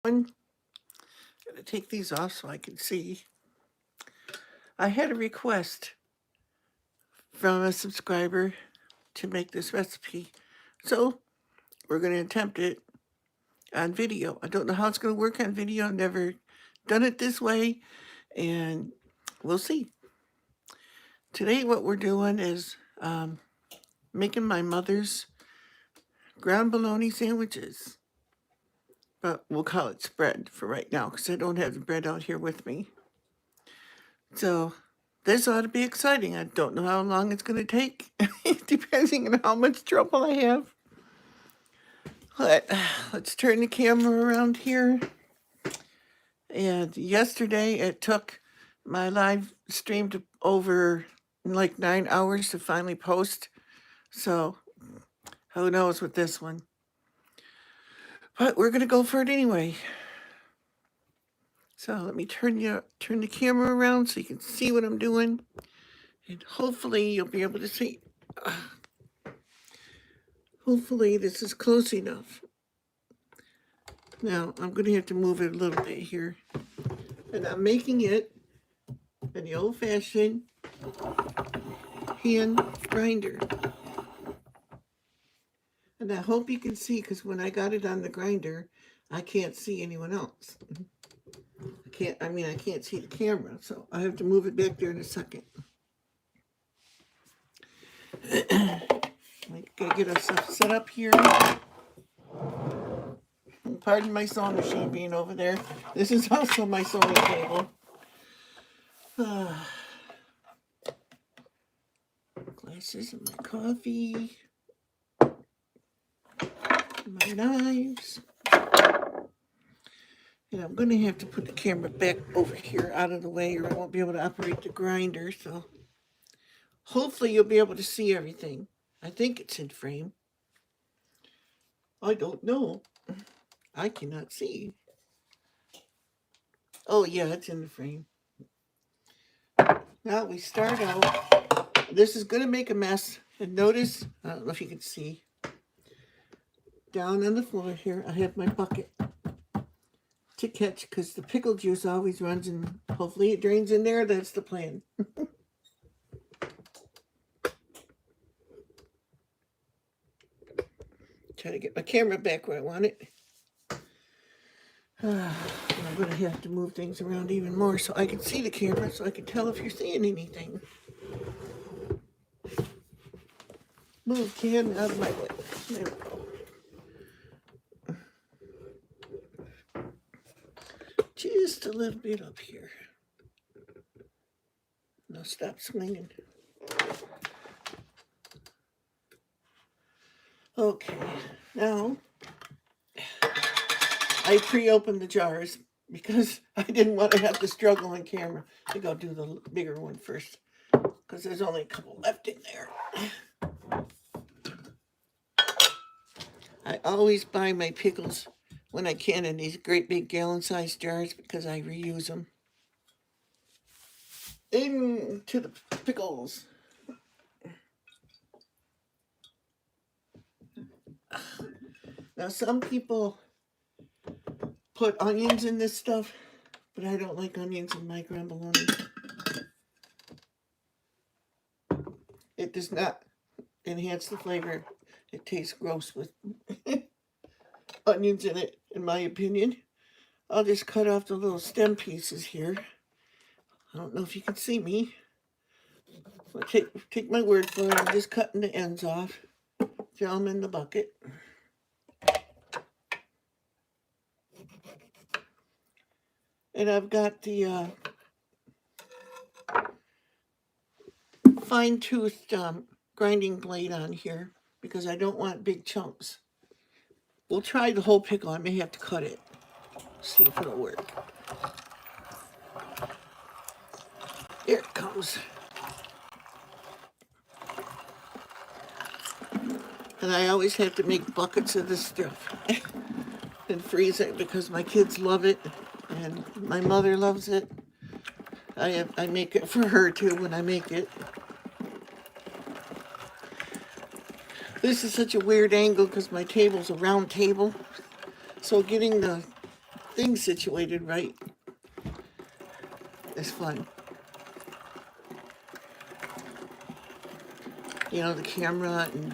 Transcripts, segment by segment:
I'm gonna take these off so I can see. I had a request from a subscriber to make this recipe, so we're gonna attempt it on video. I don't know how it's gonna work on video. I've never done it this way, and we'll see. Today, what we're doing is making my mother's ground bologna sandwiches, but we'll call it spread for right now because I don't have the bread out here with me. So this ought to be exciting. I don't know how long it's going to take, depending on how much trouble I have. But let's turn the camera around here. And yesterday it took my live stream to over like 9 hours to finally post. So who knows with this one. But we're going to go for it anyway. So let me turn the camera around so you can see what I'm doing. And hopefully you'll be able to see. Hopefully this is close enough. Now I'm going to have to move it a little bit here. And I'm making it in the old-fashioned hand grinder. And I hope you can see, because when I got it on the grinder, I can't see anyone else. I can't see the camera, so I have to move it back there in a second. I gotta get ourselves set up here. Pardon my sewing machine being over there. This is also my sewing table. Glasses and my coffee. My knives. And I'm going to have to put the camera back over here out of the way or I won't be able to operate the grinder. So hopefully you'll be able to see everything. I think it's in frame. I don't know. I cannot see. Oh yeah, it's in the frame. Now we start out. This is going to make a mess. And notice, I don't know if you can see, down on the floor here, I have my bucket to catch because the pickle juice always runs and hopefully it drains in there. That's the plan. Try to get my camera back where I want it. I'm going to have to move things around even more so I can see the camera so I can tell if you're seeing anything. Move can out of my way. There we go. Just a little bit up here. Now stop swinging. Okay, now I pre-opened the jars because I didn't want to have to struggle on camera. I think I'll do the bigger one first because there's only a couple left in there. I always buy my pickles when I can in these great big gallon-sized jars because I reuse them. Into the pickles. Now some people put onions in this stuff, but I don't like onions in my ground bologna. It does not enhance the flavor. It tastes gross with onions in it, in my opinion. I'll just cut off the little stem pieces here. I don't know if you can see me. So take my word for it. I'm just cutting the ends off. Throw them in the bucket. And I've got the fine-toothed grinding blade on here because I don't want big chunks. We'll try the whole pickle. I may have to cut it. See if it'll work. Here it comes. And I always have to make buckets of this stuff and freeze it because my kids love it and my mother loves it. I make it for her too when I make it. This is such a weird angle because my table's a round table. So getting the things situated right is fun. You know, the camera and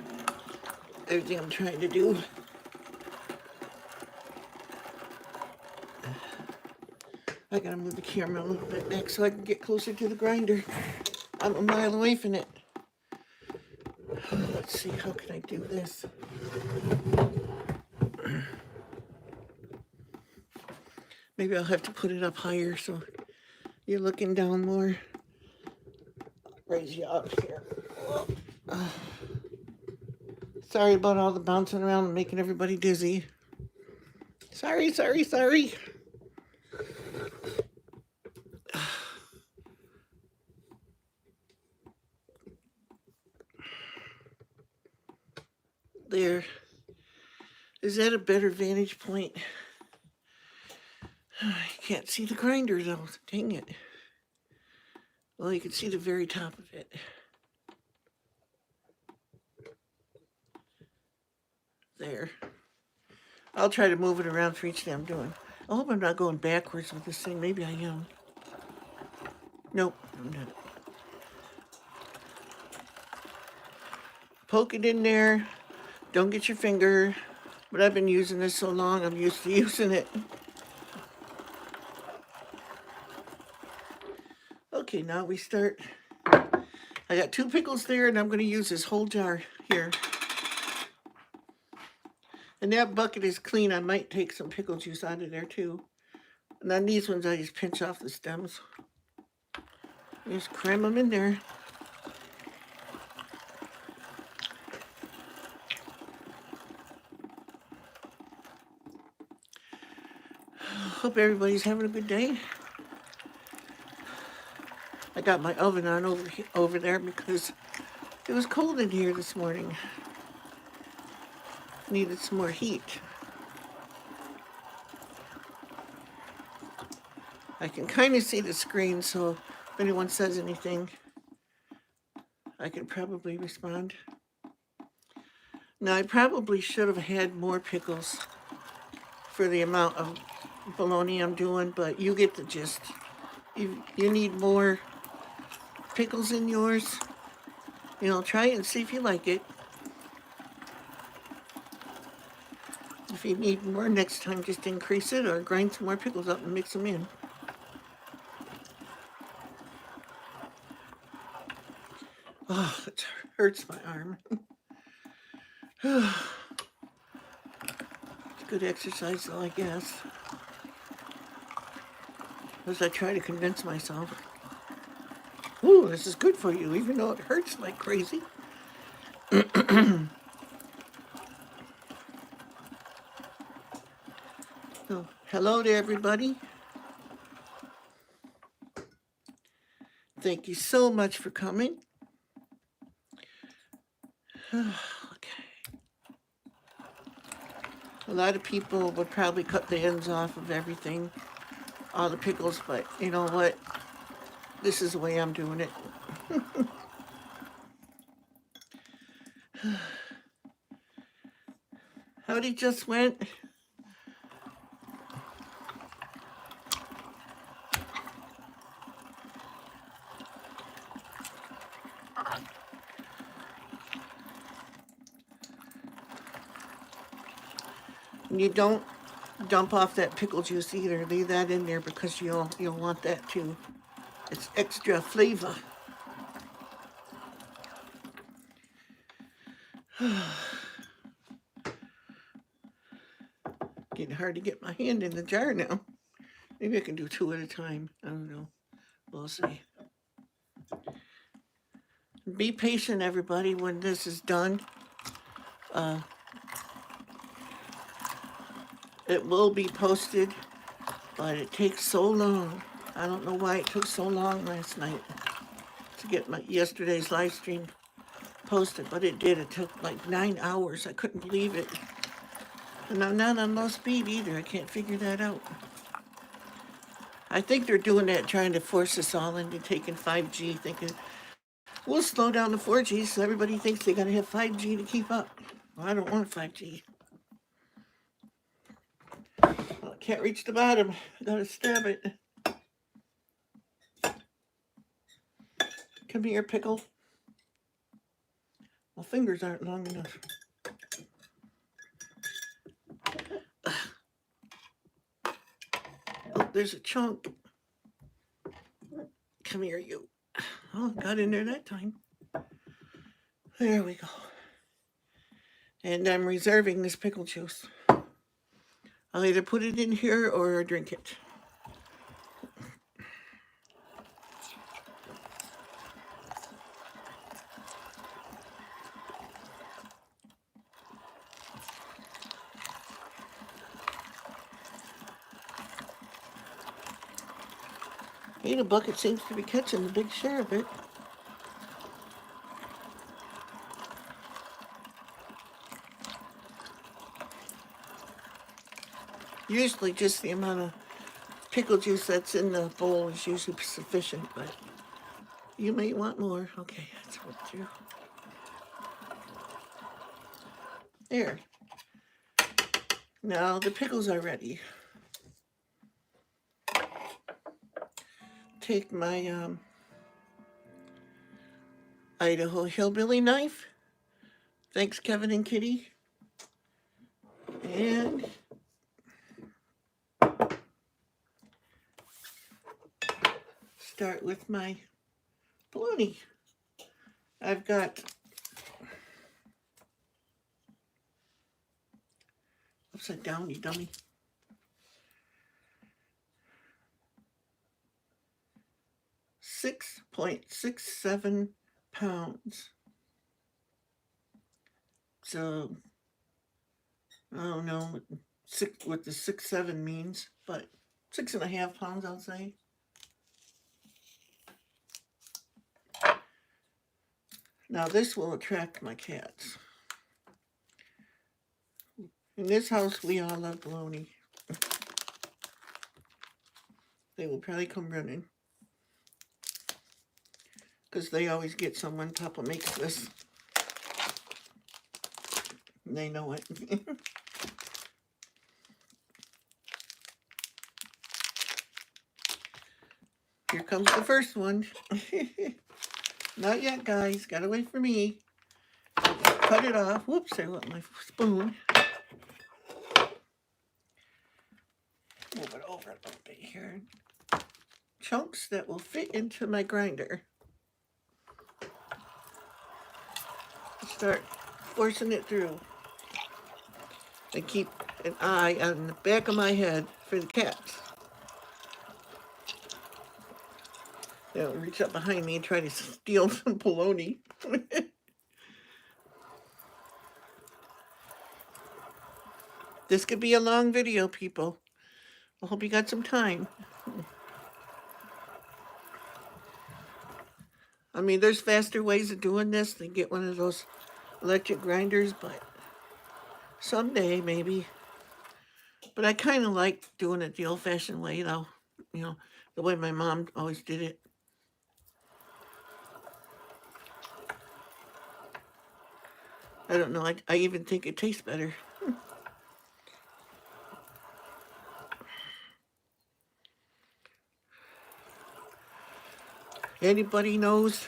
everything I'm trying to do. I gotta move the camera a little bit back so I can get closer to the grinder. I'm a mile away from it. Let's see, how can I do this? Maybe I'll have to put it up higher so you're looking down more. Raise you up here. Sorry about all the bouncing around and making everybody dizzy. Sorry. There. Is that a better vantage point? I can't see the grinder though. Dang it. Well, you can see the very top of it. There. I'll try to move it around for each thing I'm doing. I hope I'm not going backwards with this thing. Maybe I am. Nope, I'm not. Poke it in there. Don't get your finger. But I've been using this so long, I'm used to using it. Okay, now we start. I got 2 pickles there, and I'm going to use this whole jar here. And that bucket is clean. I might take some pickle juice out of there too. And then these ones, I just pinch off the stems. Just cram them in there. Hope everybody's having a good day. I got my oven on over there because it was cold in here this morning. Needed some more heat. I can kind of see the screen, so if anyone says anything, I can probably respond. Now, I probably should have had more pickles for the amount of bologna I'm doing, but you get the gist. You need more pickles in yours. You know, try it and see if you like it. If you need more next time, just increase it or grind some more pickles up and mix them in. Oh, it hurts my arm. It's good exercise though, I guess. As I try to convince myself, ooh, this is good for you, even though it hurts like crazy. So, hello to everybody. Thank you so much for coming. Okay. A lot of people would probably cut the ends off of everything, all the pickles, but you know what? This is the way I'm doing it. Howdy just went. You don't dump off that pickle juice either. Leave that in there because you'll want that too. It's extra flavor. Getting hard to get my hand in the jar now. Maybe I can do 2 at a time. I don't know. We'll see. Be patient, everybody, when this is done. It will be posted, but it takes so long. I don't know why it took so long last night to get my yesterday's live stream posted, but it did. It took like 9 hours. I couldn't believe it. And I'm not on low speed either. I can't figure that out. I think they're doing that, trying to force us all into taking 5G, thinking we'll slow down to 4G so everybody thinks they gotta have 5G to keep up. Well, I don't want 5G. Can't reach the bottom. Gotta stab it. Come here, pickle. My fingers aren't long enough. Oh, there's a chunk. Come here, you. Oh, got in there that time. There we go. And I'm reserving this pickle juice. I'll either put it in here or drink it. Hey, the bucket seems to be catching the big share of it. Usually just the amount of pickle juice that's in the bowl is usually sufficient, but you may want more. Okay, that's what to do. There. Now the pickles are ready. Take my Idaho Hillbilly knife. Thanks, Kevin and Kitty. And start with my bologna. I've got upside down, you dummy. $6.67 pounds. So I don't know what the 6.7 means, but 6.5 pounds, I'll say. Now this will attract my cats. In this house, we all love bologna. They will probably come running, because they always get some when Papa makes this. And they know it. Here comes the first one. Not yet, guys. Gotta wait for me. Cut it off. Whoops, I left my spoon. Move it over a little bit here. Chunks that will fit into my grinder. Start forcing it through. And keep an eye on the back of my head for the cats. They'll reach up behind me and try to steal some bologna. This could be a long video, people. I hope you got some time. I mean, there's faster ways of doing this than get one of those electric grinders, but someday maybe. But I kind of like doing it the old-fashioned way, though. You know, the way my mom always did it. I don't know, I even think it tastes better. Anybody knows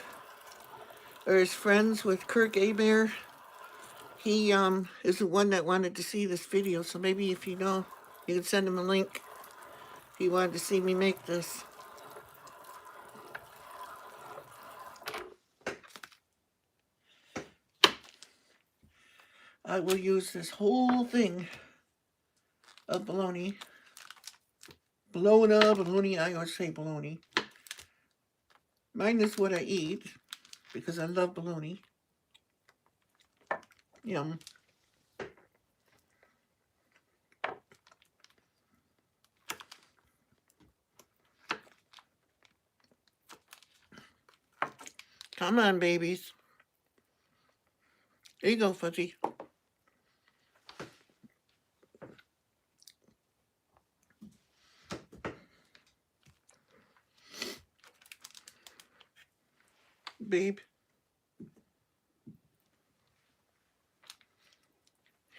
or is friends with Kirk Abear? He is the one that wanted to see this video, so maybe if you know, you can send him a link if he wanted to see me make this. I will use this whole thing of bologna. Bologna, I always say bologna. Mine is what I eat because I love bologna. Yum. Come on, babies. There you go, Fuzzy. Babe.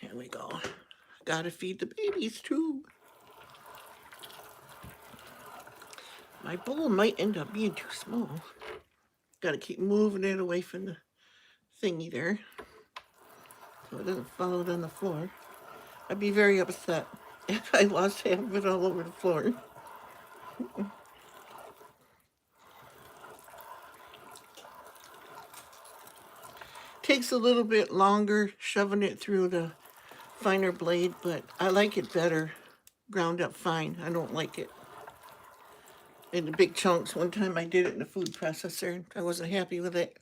Here we go. Gotta feed the babies, too. My bowl might end up being too small. Got to keep moving it away from the thingy there so it doesn't fall out on the floor. I'd be very upset if I lost half of it all over the floor. Takes a little bit longer shoving it through the finer blade, but I like it better ground up fine. I don't like it in the big chunks. One time I did it in a food processor. I wasn't happy with it.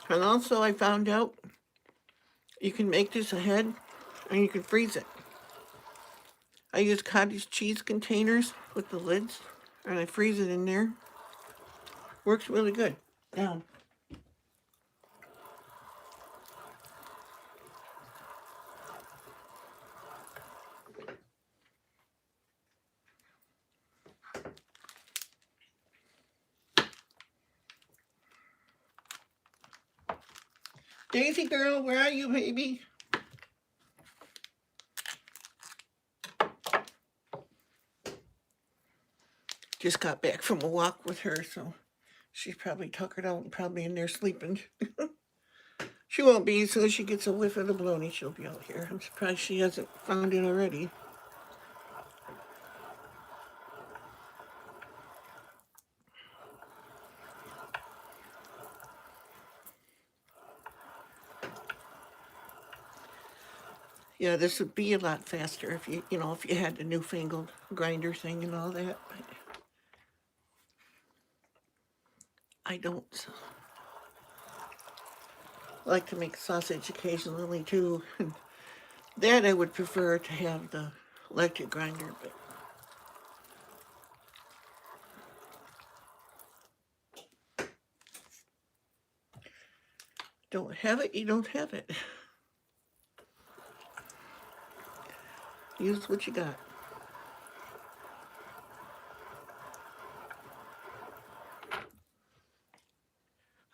And also I found out you can make this ahead and you can freeze it. I use cottage cheese containers with the lids and I freeze it in there. Works really good. Down. Daisy girl, where are you, baby? Just got back from a walk with her, so she's probably tuckered out and probably in there sleeping. She won't be. As soon as she gets a whiff of the bologna, she'll be out here. I'm surprised she hasn't found it already. Yeah, this would be a lot faster if if you had the newfangled grinder thing and all that. But I don't like to make sausage occasionally too. And that I would prefer to have the electric grinder, but don't have it, you don't have it. Use what you got.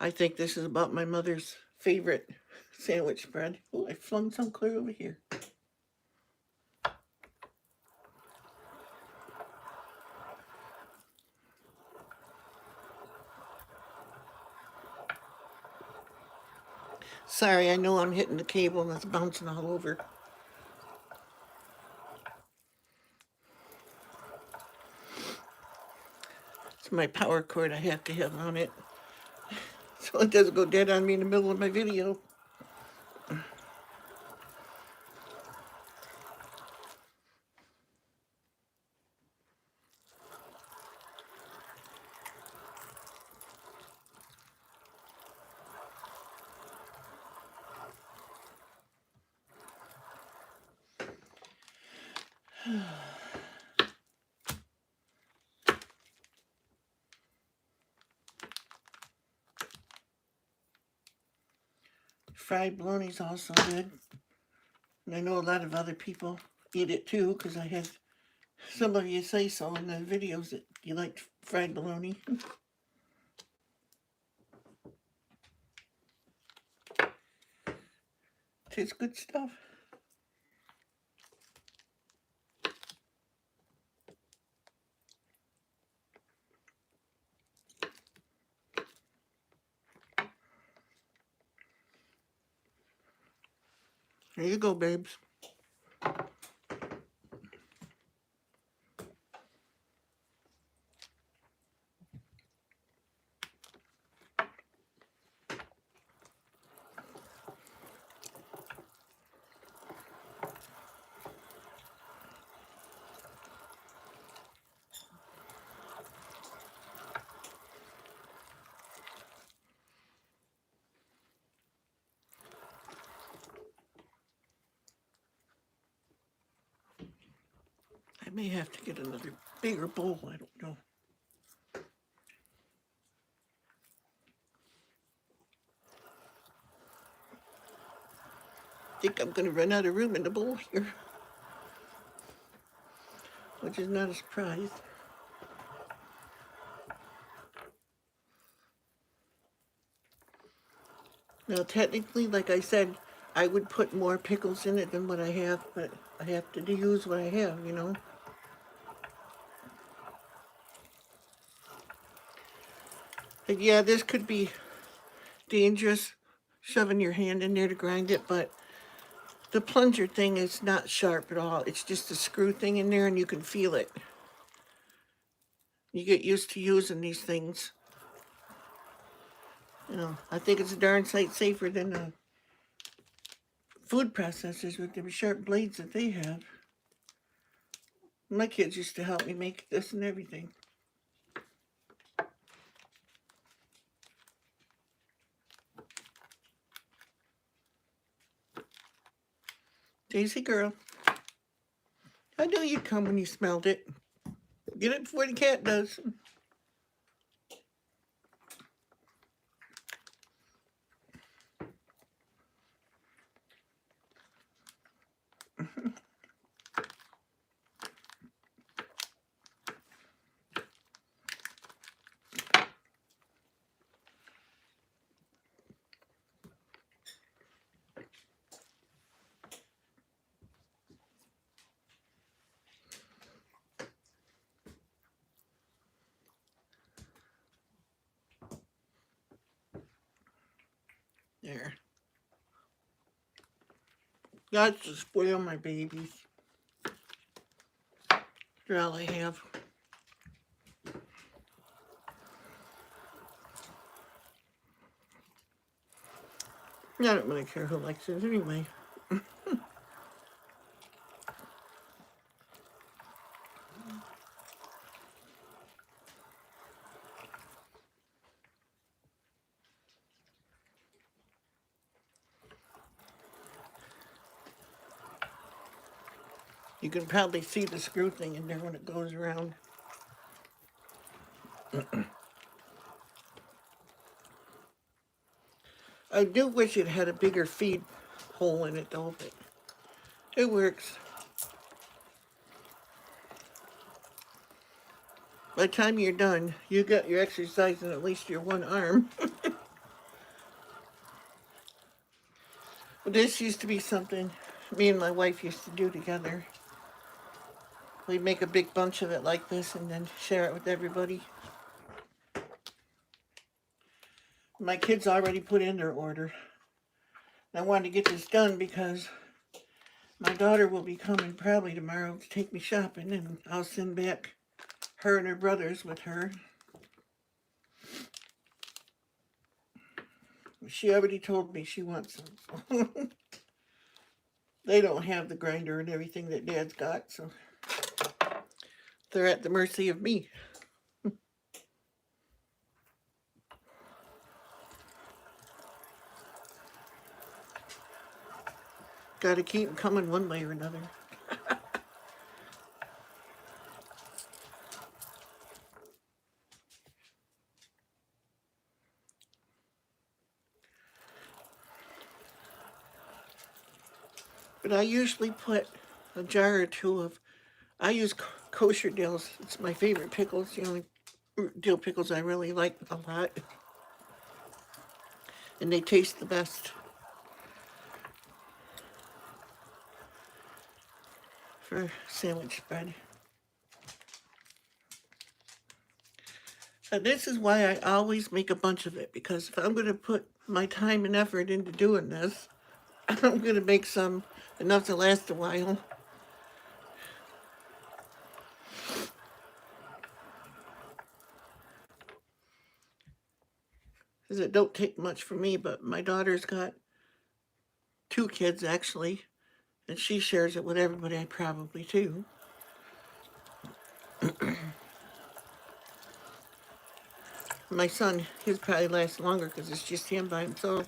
I think this is about my mother's favorite sandwich bread. Oh, I flung some clear over here. Sorry, I know I'm hitting the cable and it's bouncing all over. It's my power cord I have to have on it so it doesn't go dead on me in the middle of my video. Fried bologna's also good. And I know a lot of other people eat it too, because I had some of you say so in the videos that you like fried bologna. Tastes good stuff. There you go, babes. I may have to get another bigger bowl, I don't know. I think I'm going to run out of room in the bowl here, which is not a surprise. Now, technically, like I said, I would put more pickles in it than what I have, but I have to use what I have, you know. But yeah, this could be dangerous, shoving your hand in there to grind it, but the plunger thing is not sharp at all. It's just a screw thing in there and you can feel it. You get used to using these things. You know, I think it's a darn sight safer than the food processors with the sharp blades that they have. My kids used to help me make this and everything. Daisy girl, I knew you'd come when you smelled it. Get it before the cat does. There. That's to spoil my babies. That's all I have. I don't really care who likes it anyway. You can probably see the screw thing in there when it goes around. I do wish it had a bigger feed hole in it though, but it works. By the time you're done, you got your exercise in at least your one arm. Well, this used to be something me and my wife used to do together. We'd make a big bunch of it like this and then share it with everybody. My kids already put in their order. I wanted to get this done because my daughter will be coming probably tomorrow to take me shopping, and I'll send back her and her brothers with her. She already told me she wants some. They don't have the grinder and everything that Dad's got, so they're at the mercy of me. Got to keep them coming one way or another. But I usually put a jar or two of, I use kosher dills. It's my favorite pickles, the only dill pickles I really like a lot. And they taste the best for sandwich bread. And this is why I always make a bunch of it, because if I'm going to put my time and effort into doing this, I'm going to make some enough to last a while. Because it don't take much for me, but my daughter's got 2 kids actually, and she shares it with everybody, I probably too. My son, his probably lasts longer because it's just him by himself.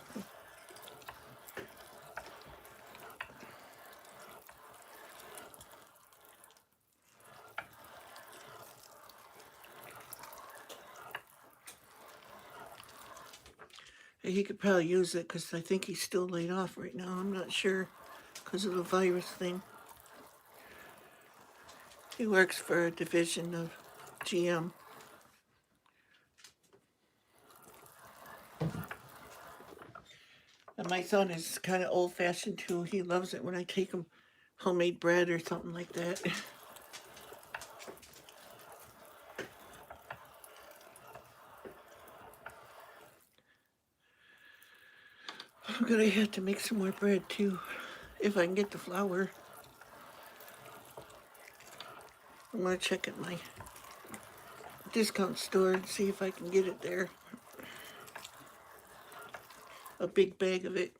He could probably use it because I think he's still laid off right now. I'm not sure because of the virus thing. He works for a division of GM. And my son is kind of old-fashioned too. He loves it when I take him homemade bread or something like that. I'm gonna have to make some more bread too, if I can get the flour. I'm gonna check at my discount store and see if I can get it there. A big bag of it.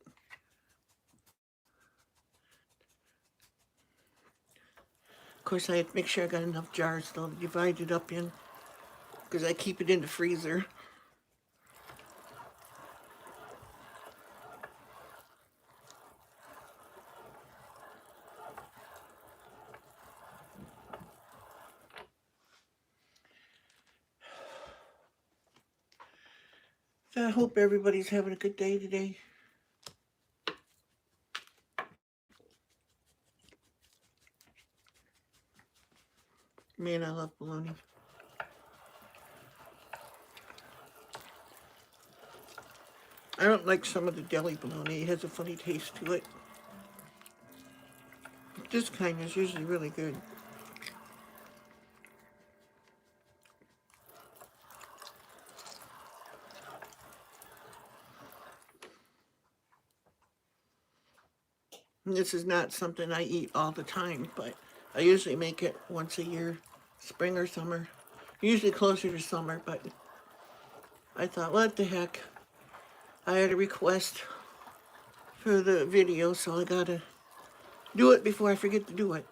Of course, I have to make sure I got enough jars though to divide it up in, because I keep it in the freezer. So I hope everybody's having a good day today. Man, I love bologna. I don't like some of the deli bologna. It has a funny taste to it. But this kind is usually really good. And this is not something I eat all the time, but I usually make it once a year, spring or summer. Usually closer to summer, but I thought, what the heck. I had a request for the video, so I gotta do it before I forget to do it.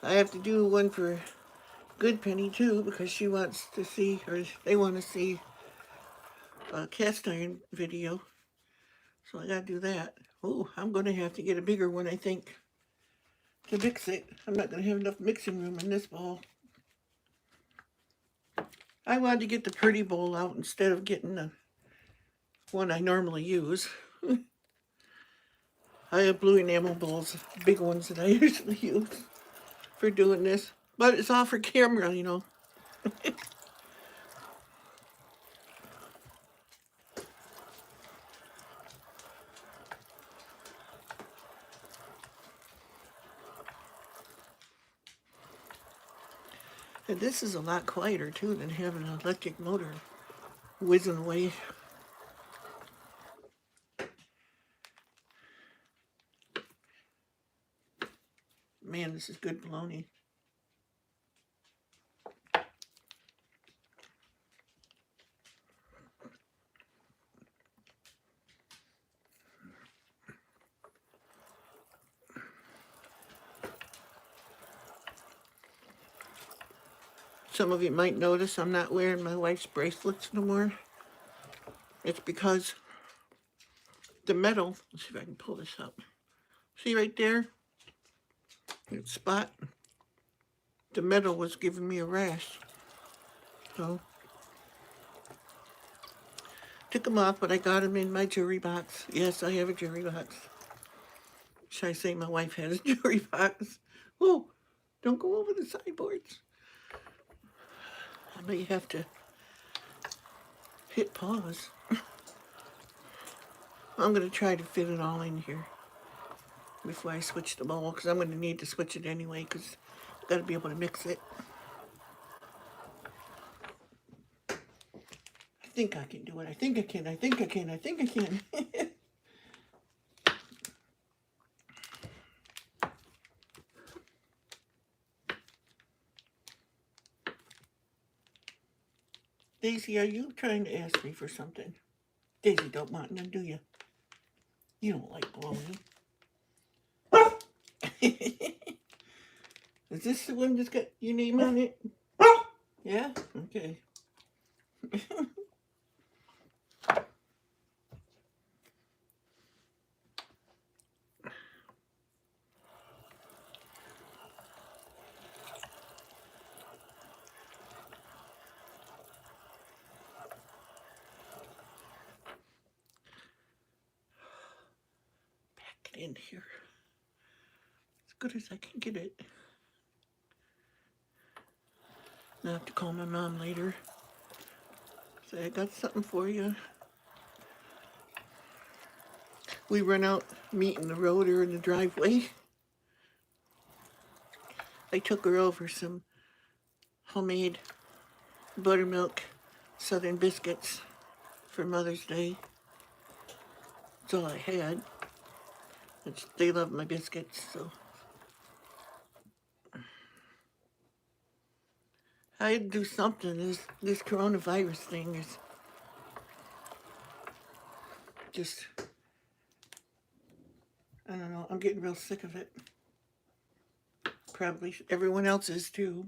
I have to do one for Good Penny too, because she wants to see, or they want to see a cast iron video. So I gotta do that. Oh, I'm gonna have to get a bigger one, I think, to mix it. I'm not gonna have enough mixing room in this bowl. I wanted to get the pretty bowl out instead of getting the one I normally use. I have blue enamel bowls, big ones that I usually use for doing this. But it's all for camera, you know. And this is a lot quieter too than having an electric motor whizzing away. Man, this is good bologna. Some of you might notice I'm not wearing my wife's bracelets no more. It's because the metal, let's see if I can pull this up. See right there? That spot? The metal was giving me a rash. So, took them off, but I got them in my jewelry box. Yes, I have a jewelry box. Should I say my wife has a jewelry box? Oh, don't go over the sideboards. I may have to hit pause. I'm going to try to fit it all in here before I switch the bowl, because I'm going to need to switch it anyway, because I've got to be able to mix it. I think I can do it. I think I can. I think I can. I think I can. Daisy, are you trying to ask me for something? Daisy don't want none, do you? You don't like bologna. Is this the one that's got your name on it? Yeah? Okay. Back it in here. As good as I can get it. I'll have to call my mom later. Say, I got something for you. we run out, meet in the road or in the driveway. I took her over some homemade buttermilk Southern biscuits for Mother's Day. That's all I had. They love my biscuits, so. I had to do something. This coronavirus thing is just, I don't know, I'm getting real sick of it. Probably everyone else is too.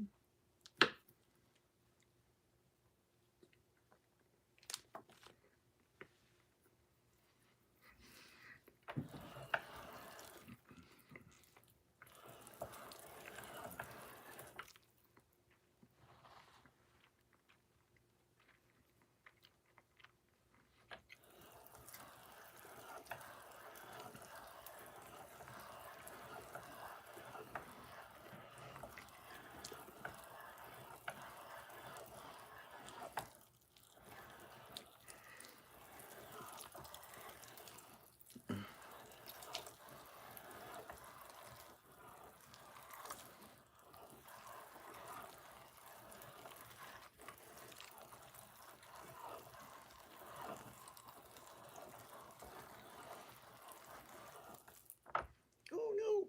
Oh no.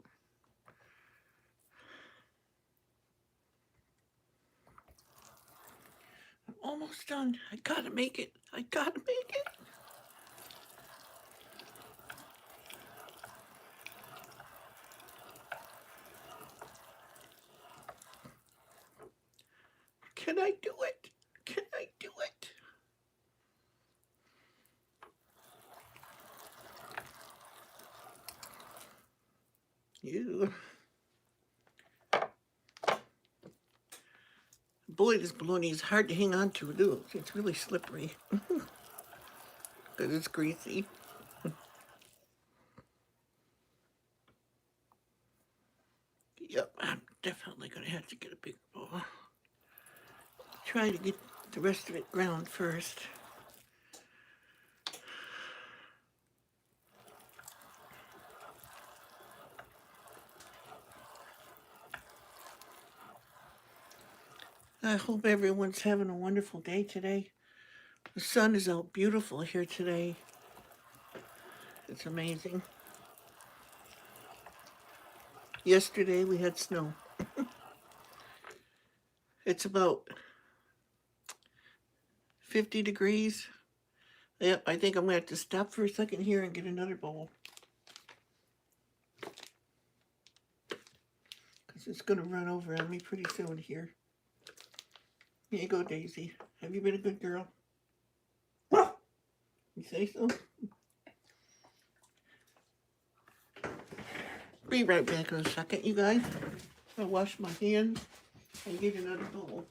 I'm almost done. I gotta make it. I gotta make it. Can I do it? Can I do it? You. Boy, this bologna is hard to hang on to. Ooh, it's really slippery. Because it's greasy. Yep, I'm definitely going to have to get a big bowl. Try to get the rest of it ground first. I hope everyone's having a wonderful day today. The sun is out beautiful here today. It's amazing. Yesterday we had snow. It's about 50 degrees. Yep, I think I'm going to have to stop for a second here and get another bowl. Because it's going to run over on me pretty soon here. Here you go, Daisy. Have you been a good girl? You say so? Be right back in a second, you guys. I'll wash my hands and get another bowl.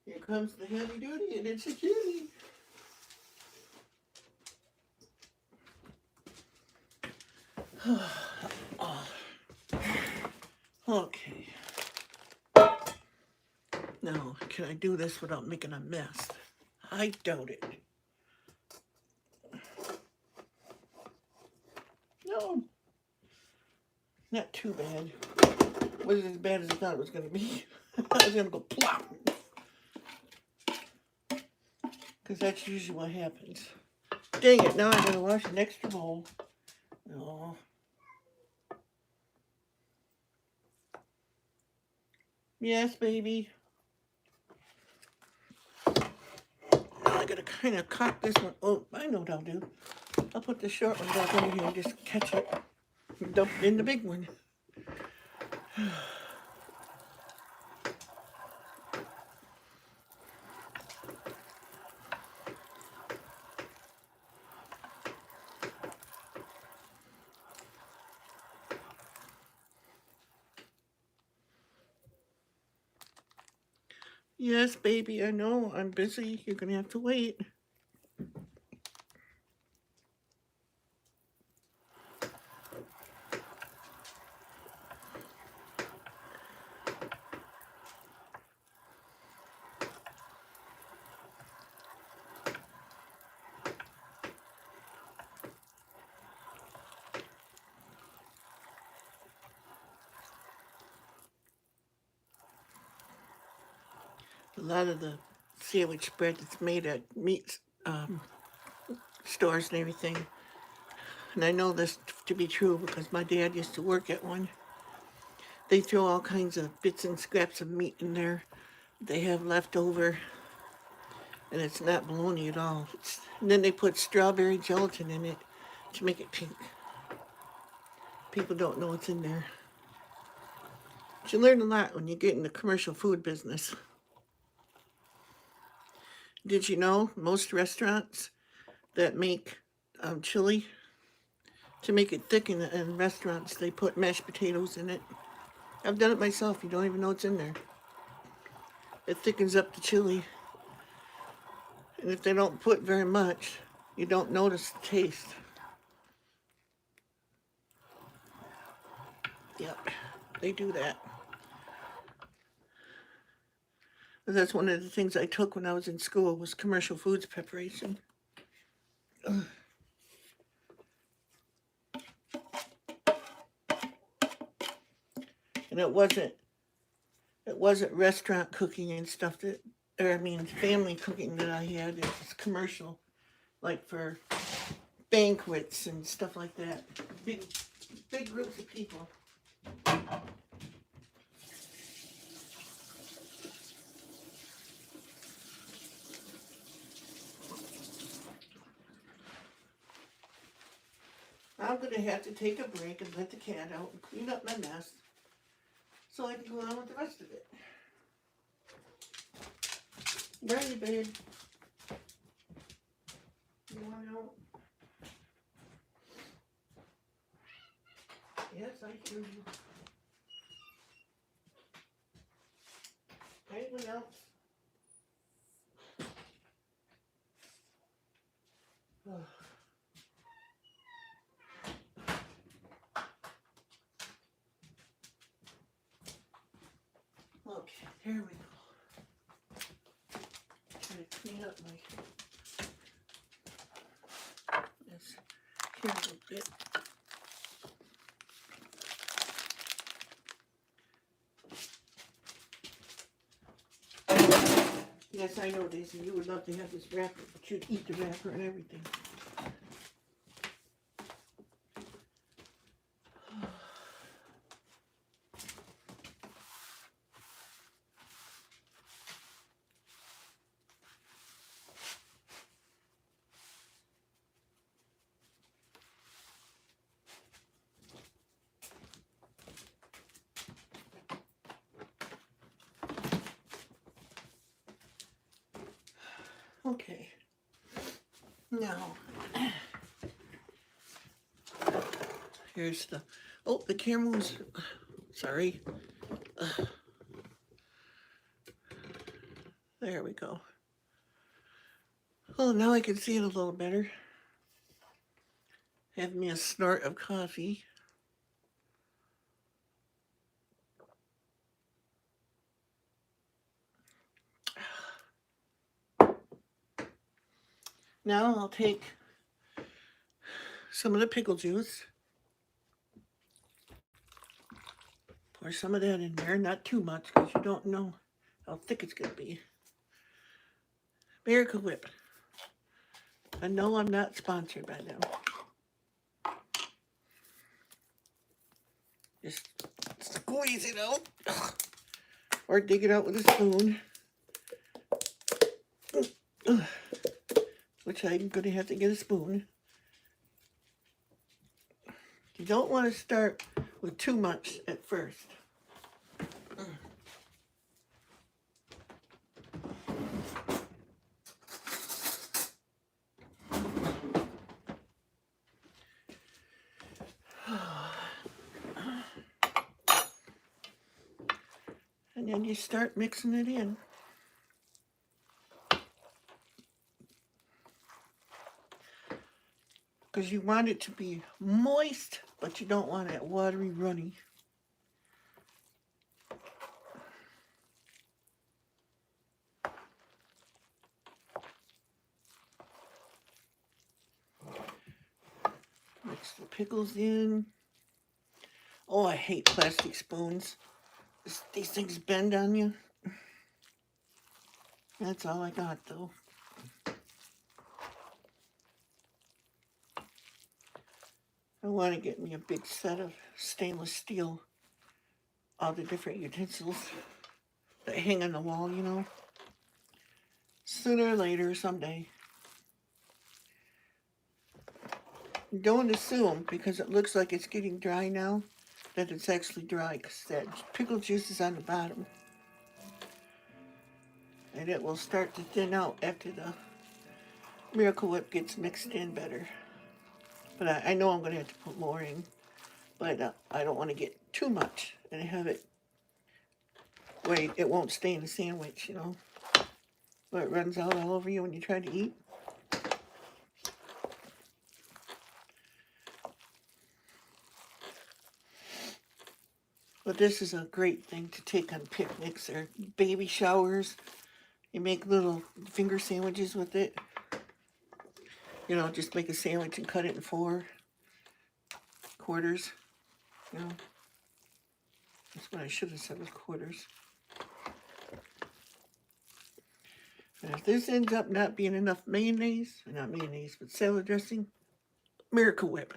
Here comes the heavy duty, and it's a cutie. Okay. Now, can I do this without making a mess? I doubt it. No. Not too bad. Wasn't as bad as I thought it was going to be. I was going to go plop. Because that's usually what happens. Dang it, now I'm going to wash an extra bowl. Oh. Yes, baby. Now I got to kind of cock this one. Oh, I know what I'll do. I'll put the short one back in here and just catch it. And dump it in the big one. Yes, baby, I know. I'm busy. You're gonna have to wait. A lot of the sandwich bread that's made at meat stores and everything. And I know this to be true because my dad used to work at one. They throw all kinds of bits and scraps of meat in there they have left over, and it's not bologna at all. And then they put strawberry gelatin in it to make it pink. People don't know what's in there. But you learn a lot when you get in the commercial food business. Did you know most restaurants that make chili, to make it thick in restaurants, they put mashed potatoes in it? I've done it myself. You don't even know what's in there. It thickens up the chili. And if they don't put very much, you don't notice the taste. Yep, they do that. And that's one of the things I took when I was in school was commercial foods preparation. Ugh. And it wasn't restaurant cooking and stuff family cooking that I had. It was commercial, like for banquets and stuff like that. Big groups of people. I'm going to have to take a break and let the cat out and clean up my mess so I can go on with the rest of it. Ready, babe? You want out? Yes, I hear you. Anyone else? Oh. Okay, here we go. Try to clean up this here a little bit. Yes, I know, Daisy, you would love to have this wrapper, but you'd eat the wrapper and everything. Okay. Now, here's the camera was, sorry. There we go. Oh, now I can see it a little better. Have me a snort of coffee. Now I'll take some of the pickle juice. Pour some of that in there, not too much because you don't know how thick it's going to be. Miracle Whip. I know I'm not sponsored by them. Just squeeze it out. Or dig it out with a spoon. Which I'm going to have to get a spoon. You don't want to start with too much at first. And then you start mixing it in. because you want it to be moist, but you don't want it watery, runny. Mix the pickles in. Oh, I hate plastic spoons. These things bend on you. That's all I got, though. I want to get me a big set of stainless steel, all the different utensils that hang on the wall, you know. Sooner or later, someday. Don't assume, because it looks like it's getting dry now, that it's actually dry, because that pickle juice is on the bottom. And it will start to thin out after the Miracle Whip gets mixed in better. But I know I'm going to have to put more in. But I don't want to get too much and have it where it won't stay in the sandwich, you know. Where it runs out all over you when you try to eat. But this is a great thing to take on picnics or baby showers. You make little finger sandwiches with it. You know, just make a sandwich and cut it in 4 quarters. You know, that's what I should have said, was quarters. And if this ends up not being enough mayonnaise, not mayonnaise, but salad dressing, Miracle Whip,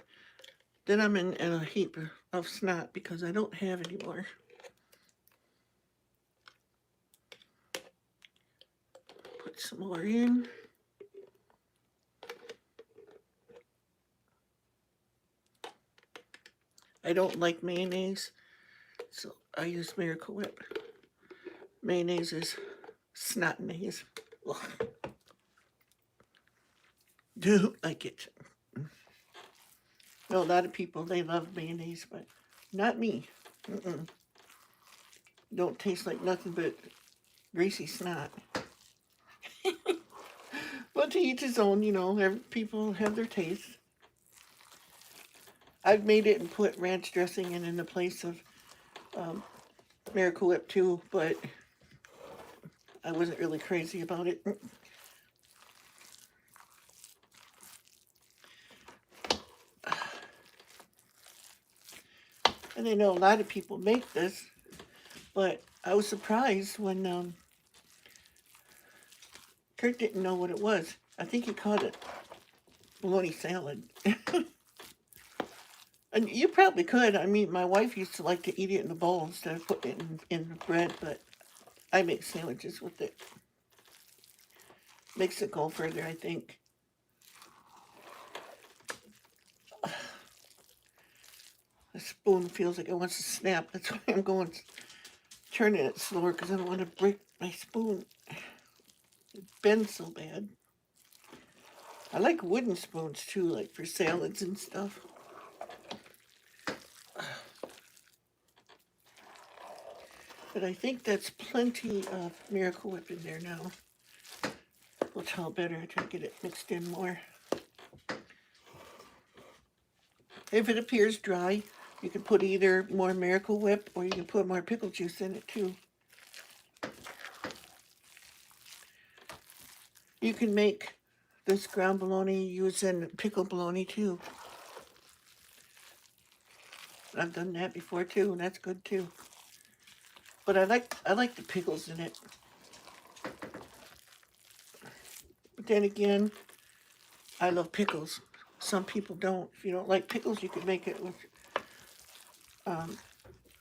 then I'm in a heap of snot because I don't have any more. Put some more in. I don't like mayonnaise, so I use Miracle Whip. Mayonnaise is snot-naise. Don't like it. No, a lot of people, they love mayonnaise, but not me. Don't taste like nothing but greasy snot. But to each his own, you know, people have their taste. I've made it and put ranch dressing in the place of Miracle Whip too, but I wasn't really crazy about it. And I know a lot of people make this, but I was surprised when Kurt didn't know what it was. I think he called it bologna salad. And you probably could. I mean, my wife used to like to eat it in a bowl instead of putting it in the bread, but I make sandwiches with it. Makes it go further, I think. The spoon feels like it wants to snap. That's why I'm turning it slower, because I don't want to break my spoon. It bends so bad. I like wooden spoons too, like for salads and stuff. But I think that's plenty of Miracle Whip in there now. We'll tell better to get it mixed in more. If it appears dry, you can put either more Miracle Whip or you can put more pickle juice in it too. You can make this ground bologna using pickled bologna too. I've done that before too, and that's good too. But I like the pickles in it. But then again, I love pickles. Some people don't. If you don't like pickles, you could make it with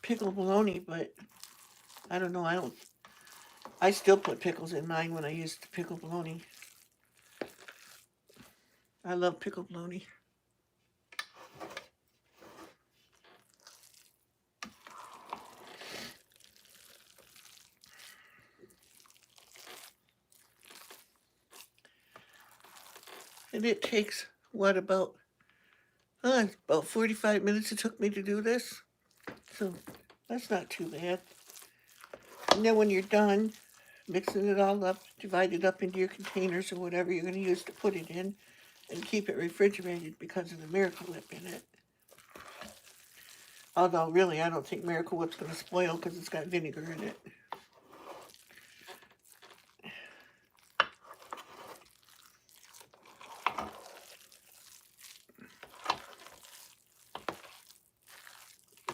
pickled bologna, but I don't know. I still put pickles in mine when I use the pickled bologna. I love pickled bologna. And it takes, what, about 45 minutes it took me to do this. So that's not too bad. And then when you're done mixing it all up, divide it up into your containers or whatever you're going to use to put it in, and keep it refrigerated because of the Miracle Whip in it. Although, really, I don't think Miracle Whip's going to spoil because it's got vinegar in it.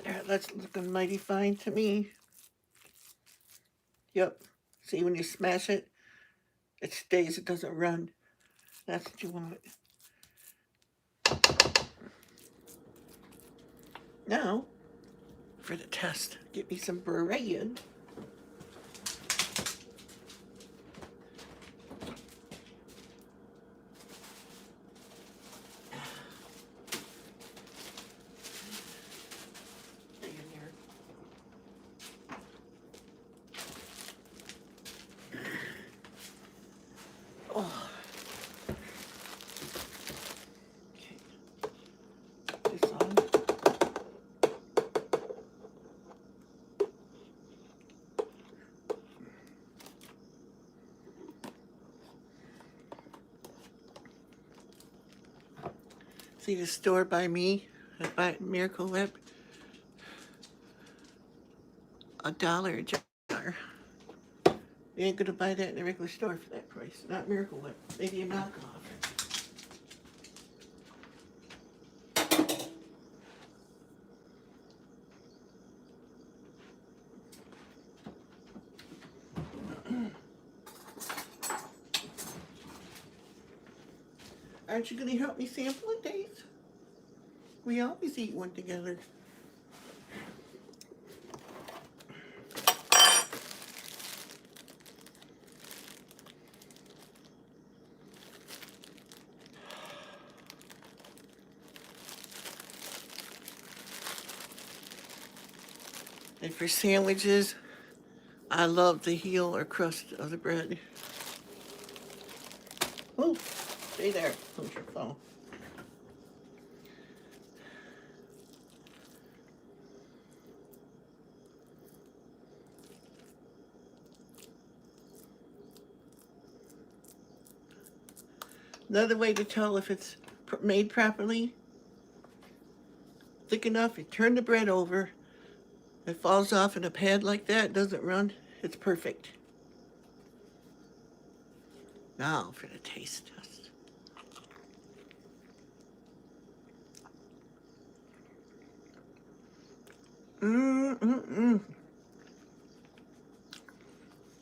There, that's looking mighty fine to me. Yep. See, when you smash it, it stays, it doesn't run. That's what you want. Now, for the test, get me some bread. Oh. Okay. This on. See the store by me, by Miracle Whip, $1 a jar. You ain't gonna buy that in the regular store for that price. Not Miracle Whip. Maybe a knockoff. Aren't you gonna help me sample it, Dave? We always eat one together. And for sandwiches, I love the heel or crust of the bread. Oh, stay there. Don't your phone. Another way to tell if it's made properly, thick enough, you turn the bread over, it falls off in a pad like that, it doesn't run, it's perfect. Now for the taste test.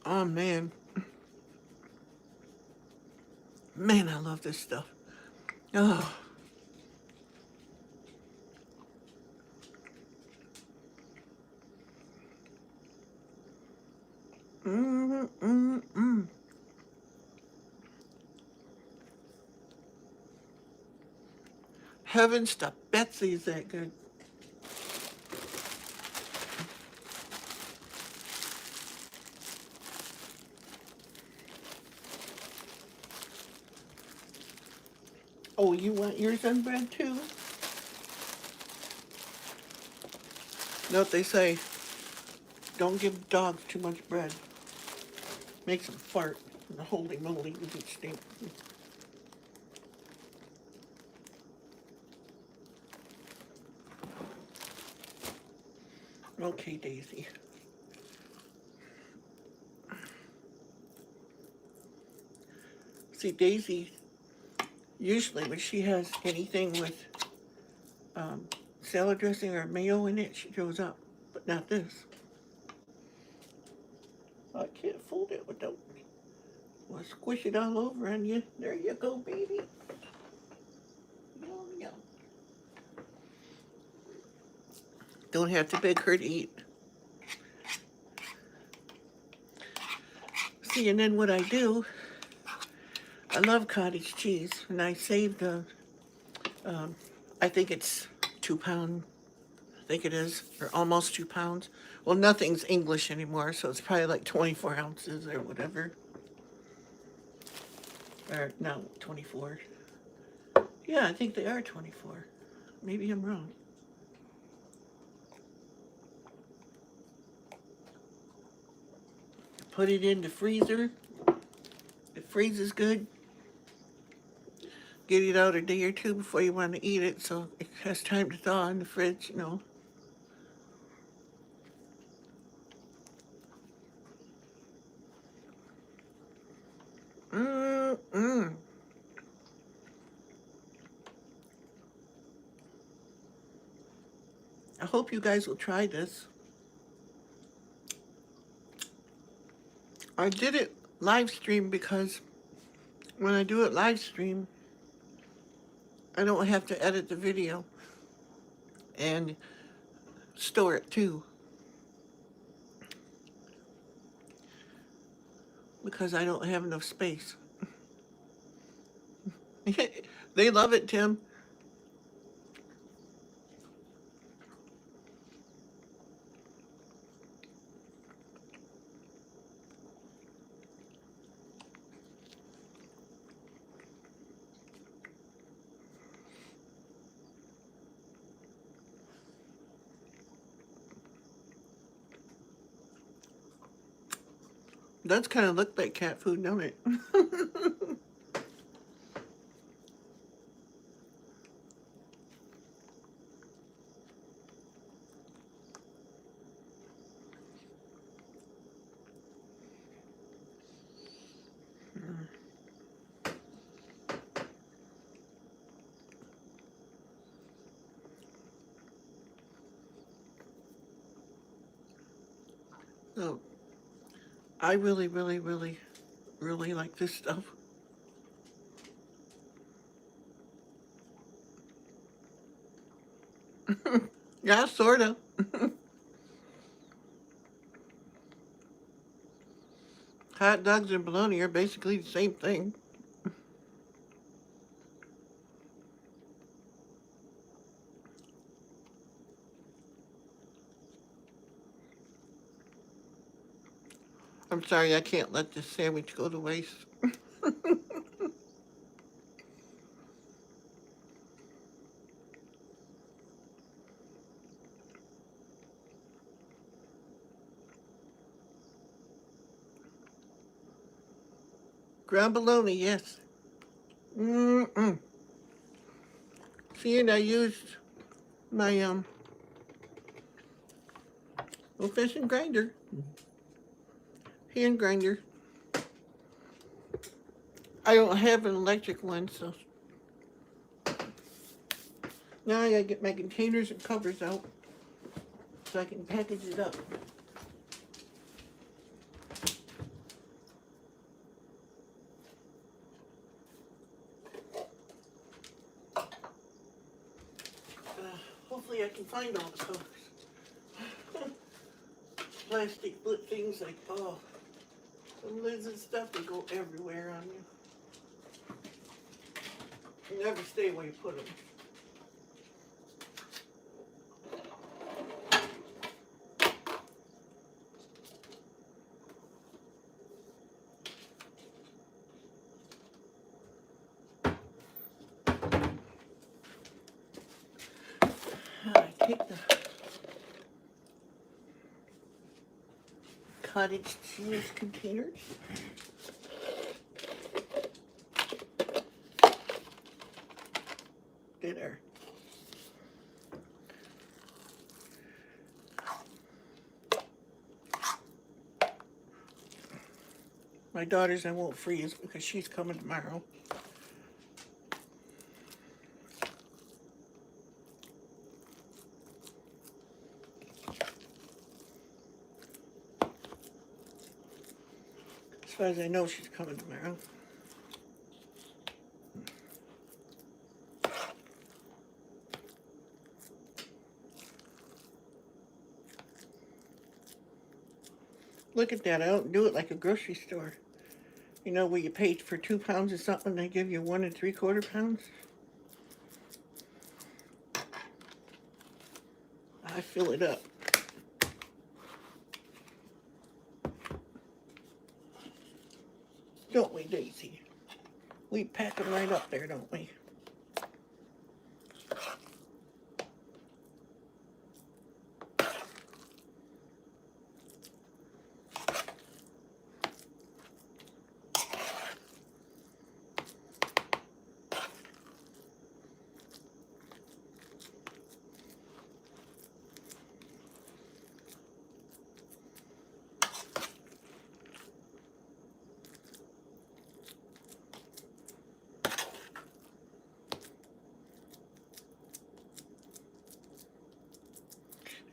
Oh man. Man, I love this stuff. Oh. Heavens to Betsy, is that good? Oh, you want yours on bread too? Know what they say? Don't give dogs too much bread. Makes them fart. And holy moly, does it stink. Okay, Daisy. See, Daisy, usually when she has anything with salad dressing or mayo in it, she throws up. But not this. I can't fold it without. Well, squish it all over on you. There you go, baby. Yum, yum. Don't have to beg her to eat. See, and then what I do, I love cottage cheese, and I save the, I think it's 2 pound, I think it is, or almost 2 pounds. Well, nothing's English anymore, so it's probably like 24 ounces or whatever. Or, no, 24. Yeah, I think they are 24. Maybe I'm wrong. Put it in the freezer. It freezes good. get it out a day or two before you want to eat it, so it has time to thaw in the fridge, you know. Mm-mm. I hope you guys will try this. I did it live stream because when I do it live stream, I don't have to edit the video and store it too, because I don't have enough space. They love it, Tim. Does kind of look like cat food, don't it? So I really, really, really, really like this stuff. Yeah, sort of. Hot dogs and bologna are basically the same thing. I'm sorry, I can't let this sandwich go to waste. Ground bologna, yes. Mm-mm. See, and I used my old-fashioned grinder, hand grinder. I don't have an electric one, so now I gotta get my containers and covers out so I can package it up. Hopefully I can find all the covers. Plastic things like, oh, some lids and stuff, they go everywhere on you. You never stay where you put them. I take the cottage cheese containers. There. My daughter's I won't freeze because she's coming tomorrow. As far as I know, she's coming tomorrow. Look at that. I don't do it like a grocery store. You know, where you pay for 2 pounds of something, they give you 1 3/4 pounds. I fill it up. Don't we, Daisy? We pack them right up there, don't we?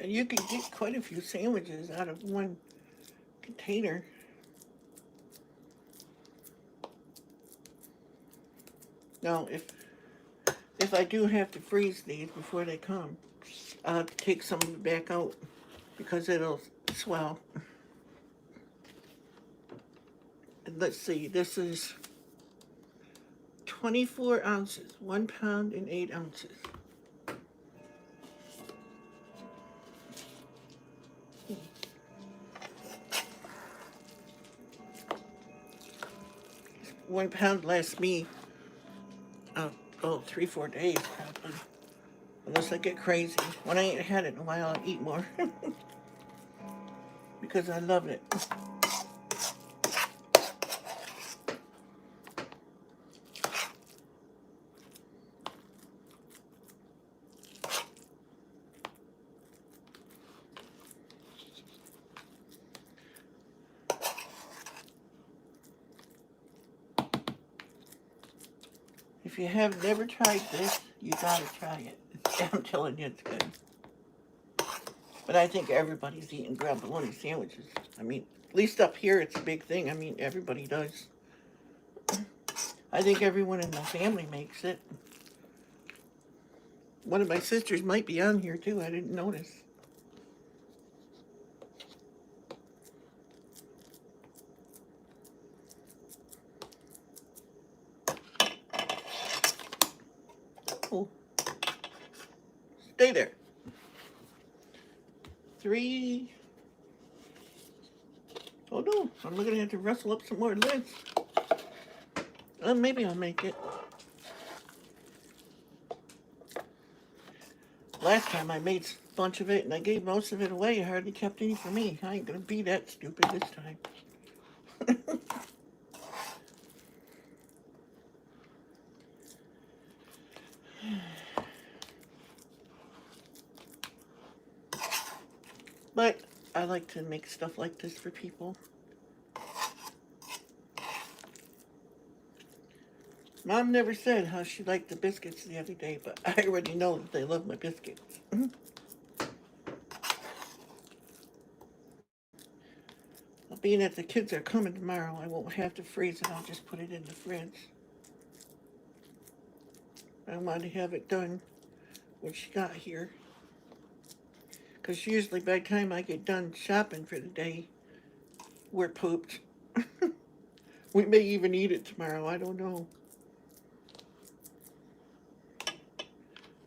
And you can get quite a few sandwiches out of one container. Now, if I do have to freeze these before they come, I'll have to take some of it back out because it'll swell. And let's see, this is 24 ounces, 1 pound and 8 ounces. One pound lasts me, 3-4 days probably. Unless I get crazy. When I ain't had it in a while, I eat more. Because I love it. If you have never tried this, you gotta try it. I'm telling you, it's good. But I think everybody's eating grab-bologna sandwiches. I mean, at least up here, it's a big thing. I mean, everybody does. I think everyone in my family makes it. One of my sisters might be on here, too. I didn't notice. Oh. Stay there. 3. Oh no, I'm gonna have to rustle up some more lids. Maybe I'll make it. Last time I made a bunch of it and I gave most of it away. I hardly kept any for me. I ain't gonna be that stupid this time. But I like to make stuff like this for people. Mom never said how she liked the biscuits the other day, but I already know that they love my biscuits. Being that the kids are coming tomorrow, I won't have to freeze it. I'll just put it in the fridge. I want to have it done when she got here. Because usually by the time I get done shopping for the day, we're pooped. We may even eat it tomorrow. I don't know.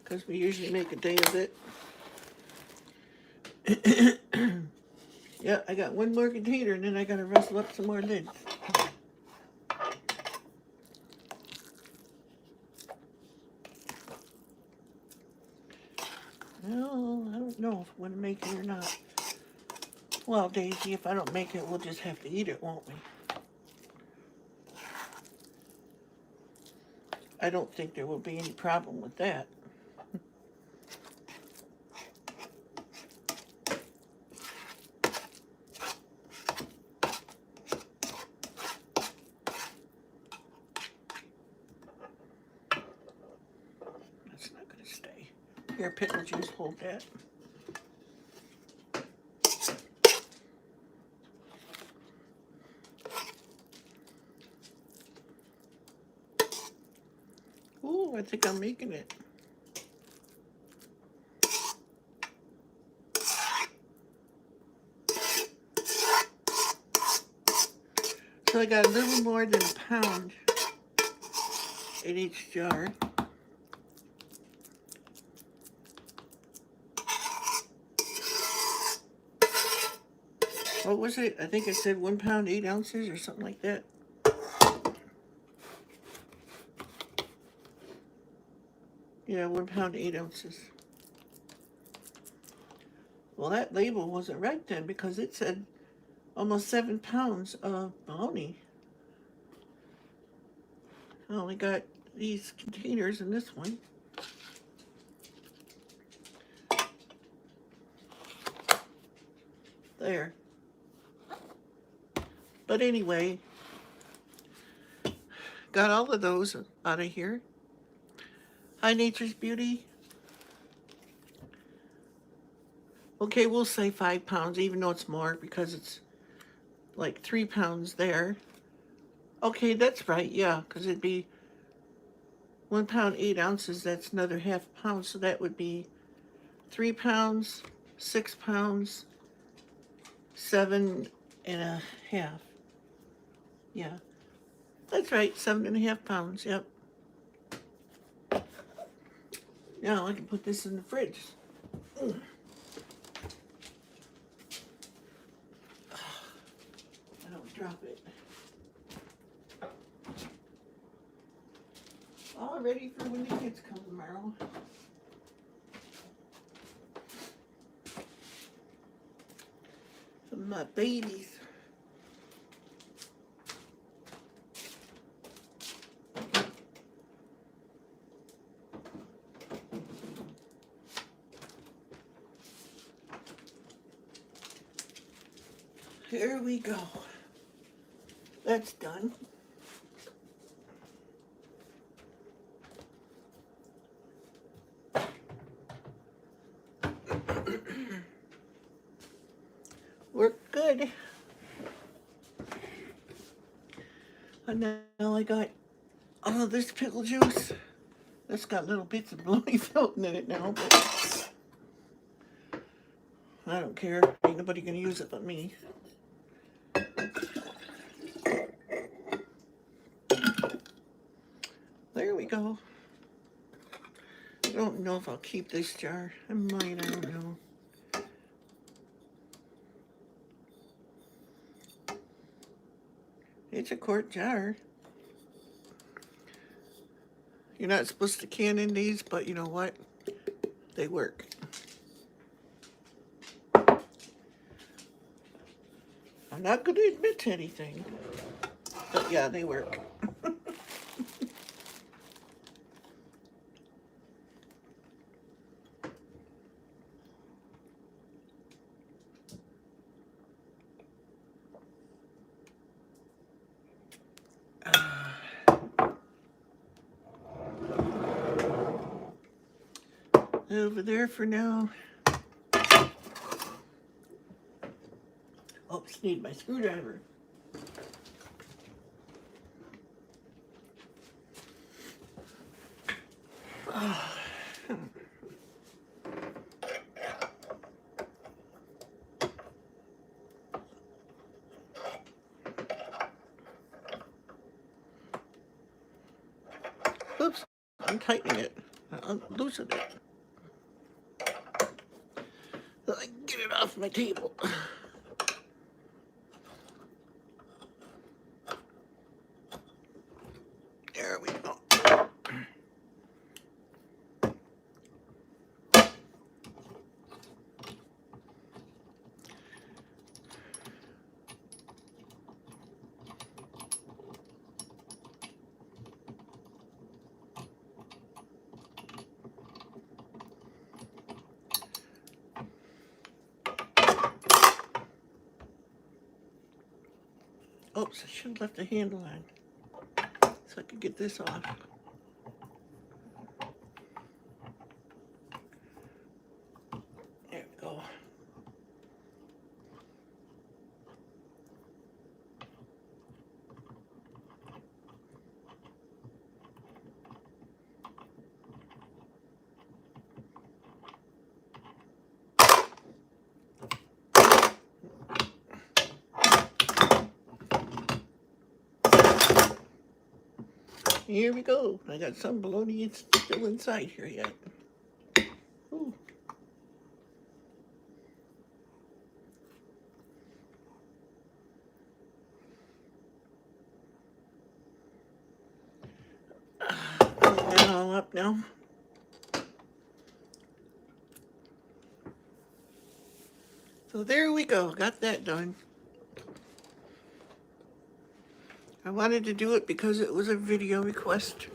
Because we usually make a day of it. Yeah, I got one more container and then I got to rustle up some more lids. Well, I don't know if I want to make it or not. Well, Daisy, if I don't make it, we'll just have to eat it, won't we? I don't think there will be any problem with that. That's not going to stay. Here, pickle juice, hold that. Ooh, I think I'm making it. So I got a little more than a pound in each jar. What was it? I think I said 1 pound, 8 ounces or something like that. Yeah, 1 pound, 8 ounces. Well, that label wasn't right then because it said almost 7 pounds of bologna. I only got these containers in this one. There. But anyway, got all of those out of here. Hi, Nature's Beauty. Okay, we'll say 5 pounds, even though it's more because it's like 3 pounds there. Okay, that's right, yeah, because it'd be 1 pound, 8 ounces. That's another half pound, so that would be 3 pounds, 6 pounds, 7.5. Yeah, that's right, 7.5 pounds, yep. Now I can put this in the fridge. I don't drop it. All ready for when the kids come tomorrow. My babies. Here we go. That's done. We're good. And now I got all of this pickle juice. That's got little bits of bologna floating in it now, but I don't care. Ain't nobody gonna use it but me. There we go. I don't know if I'll keep this jar. I might, I don't know. It's a quart jar. You're not supposed to can in these, but you know what? They work. I'm not going to admit to anything, but yeah, they work. Over there for now. Oops, need my screwdriver. Oops, I'm tightening it. I'm loosening it. So I can get it off my table. There we go. Oops, I should have left the handle on so I could get this off. There we go. Here we go. I got some bologna. It's still inside here yet. Ooh. Pulling that all up now. So there we go. Got that done. I wanted to do it because it was a video request.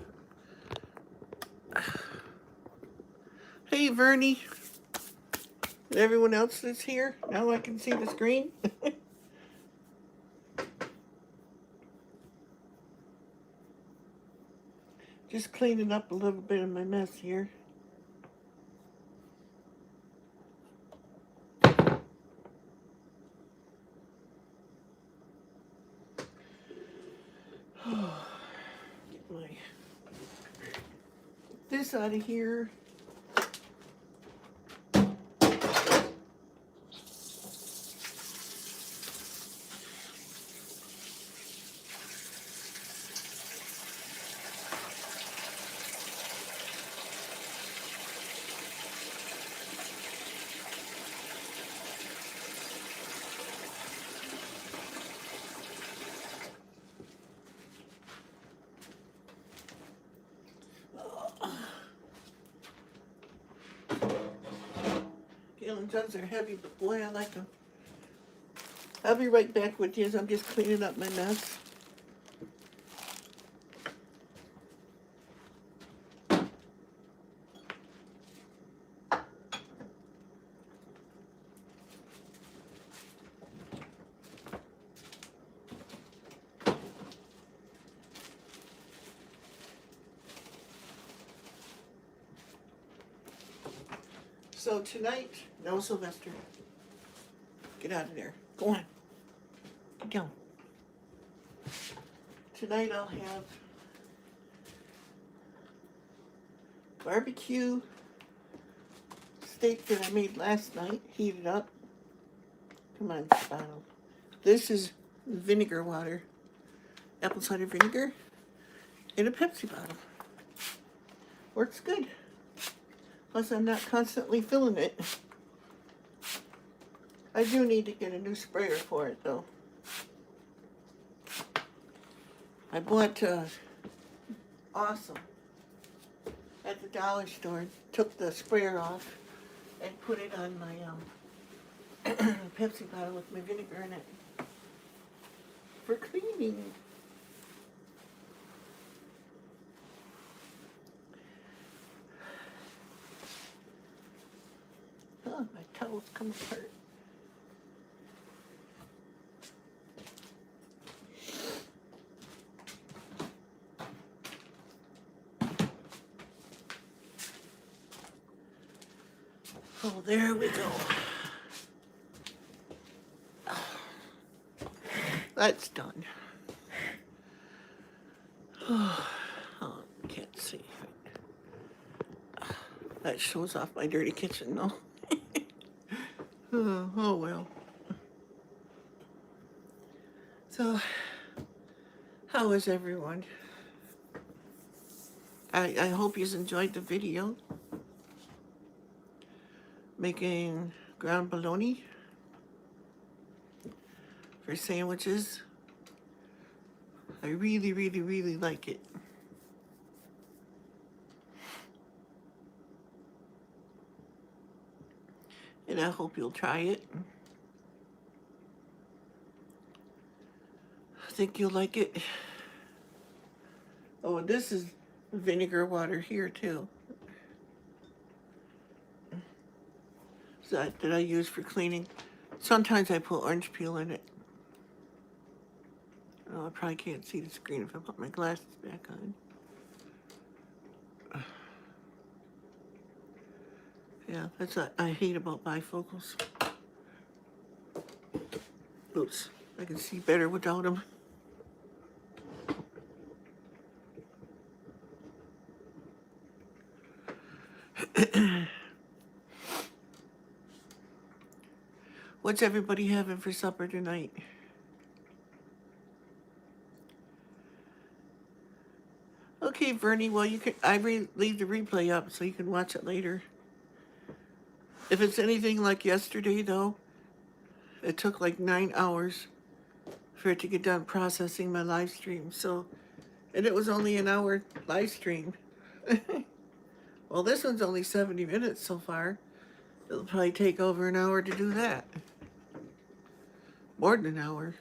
Hey, Vernie. And everyone else that's here. Now I can see the screen. Just cleaning up a little bit of my mess here. this out of here. Gallon jugs are heavy, but boy, I like them. I'll be right back with you as I'm just cleaning up my mess. So tonight, no Sylvester. Get out of there. Go on. Get down. Tonight I'll have barbecue steak that I made last night, heated up. Come on, bottle. This is vinegar water, apple cider vinegar, in a Pepsi bottle. Works good. Plus I'm not constantly filling it. I do need to get a new sprayer for it though. I bought Awesome at the dollar store. Took the sprayer off and put it on my Pepsi bottle with my vinegar in it for cleaning. Oh, my towels come apart. Oh, there we go. That's done. Oh, can't see. That shows off my dirty kitchen, though. Oh, well. So, how is everyone? I hope you enjoyed the video. Making ground bologna for sandwiches. I really, really, really like it. And I hope you'll try it. I think you'll like it. Oh, and this is vinegar water here too. That I use for cleaning. Sometimes I put orange peel in it. Oh, I probably can't see the screen if I put my glasses back on. Yeah, that's what I hate about bifocals. Oops, I can see better without them. What's everybody having for supper tonight? Okay, Bernie, well, you can. Leave the replay up so you can watch it later. If it's anything like yesterday, though, it took like 9 hours for it to get done processing my live stream. So, and it was only an hour live stream. Well, this one's only 70 minutes so far. It'll probably take over an hour to do that. More than an hour.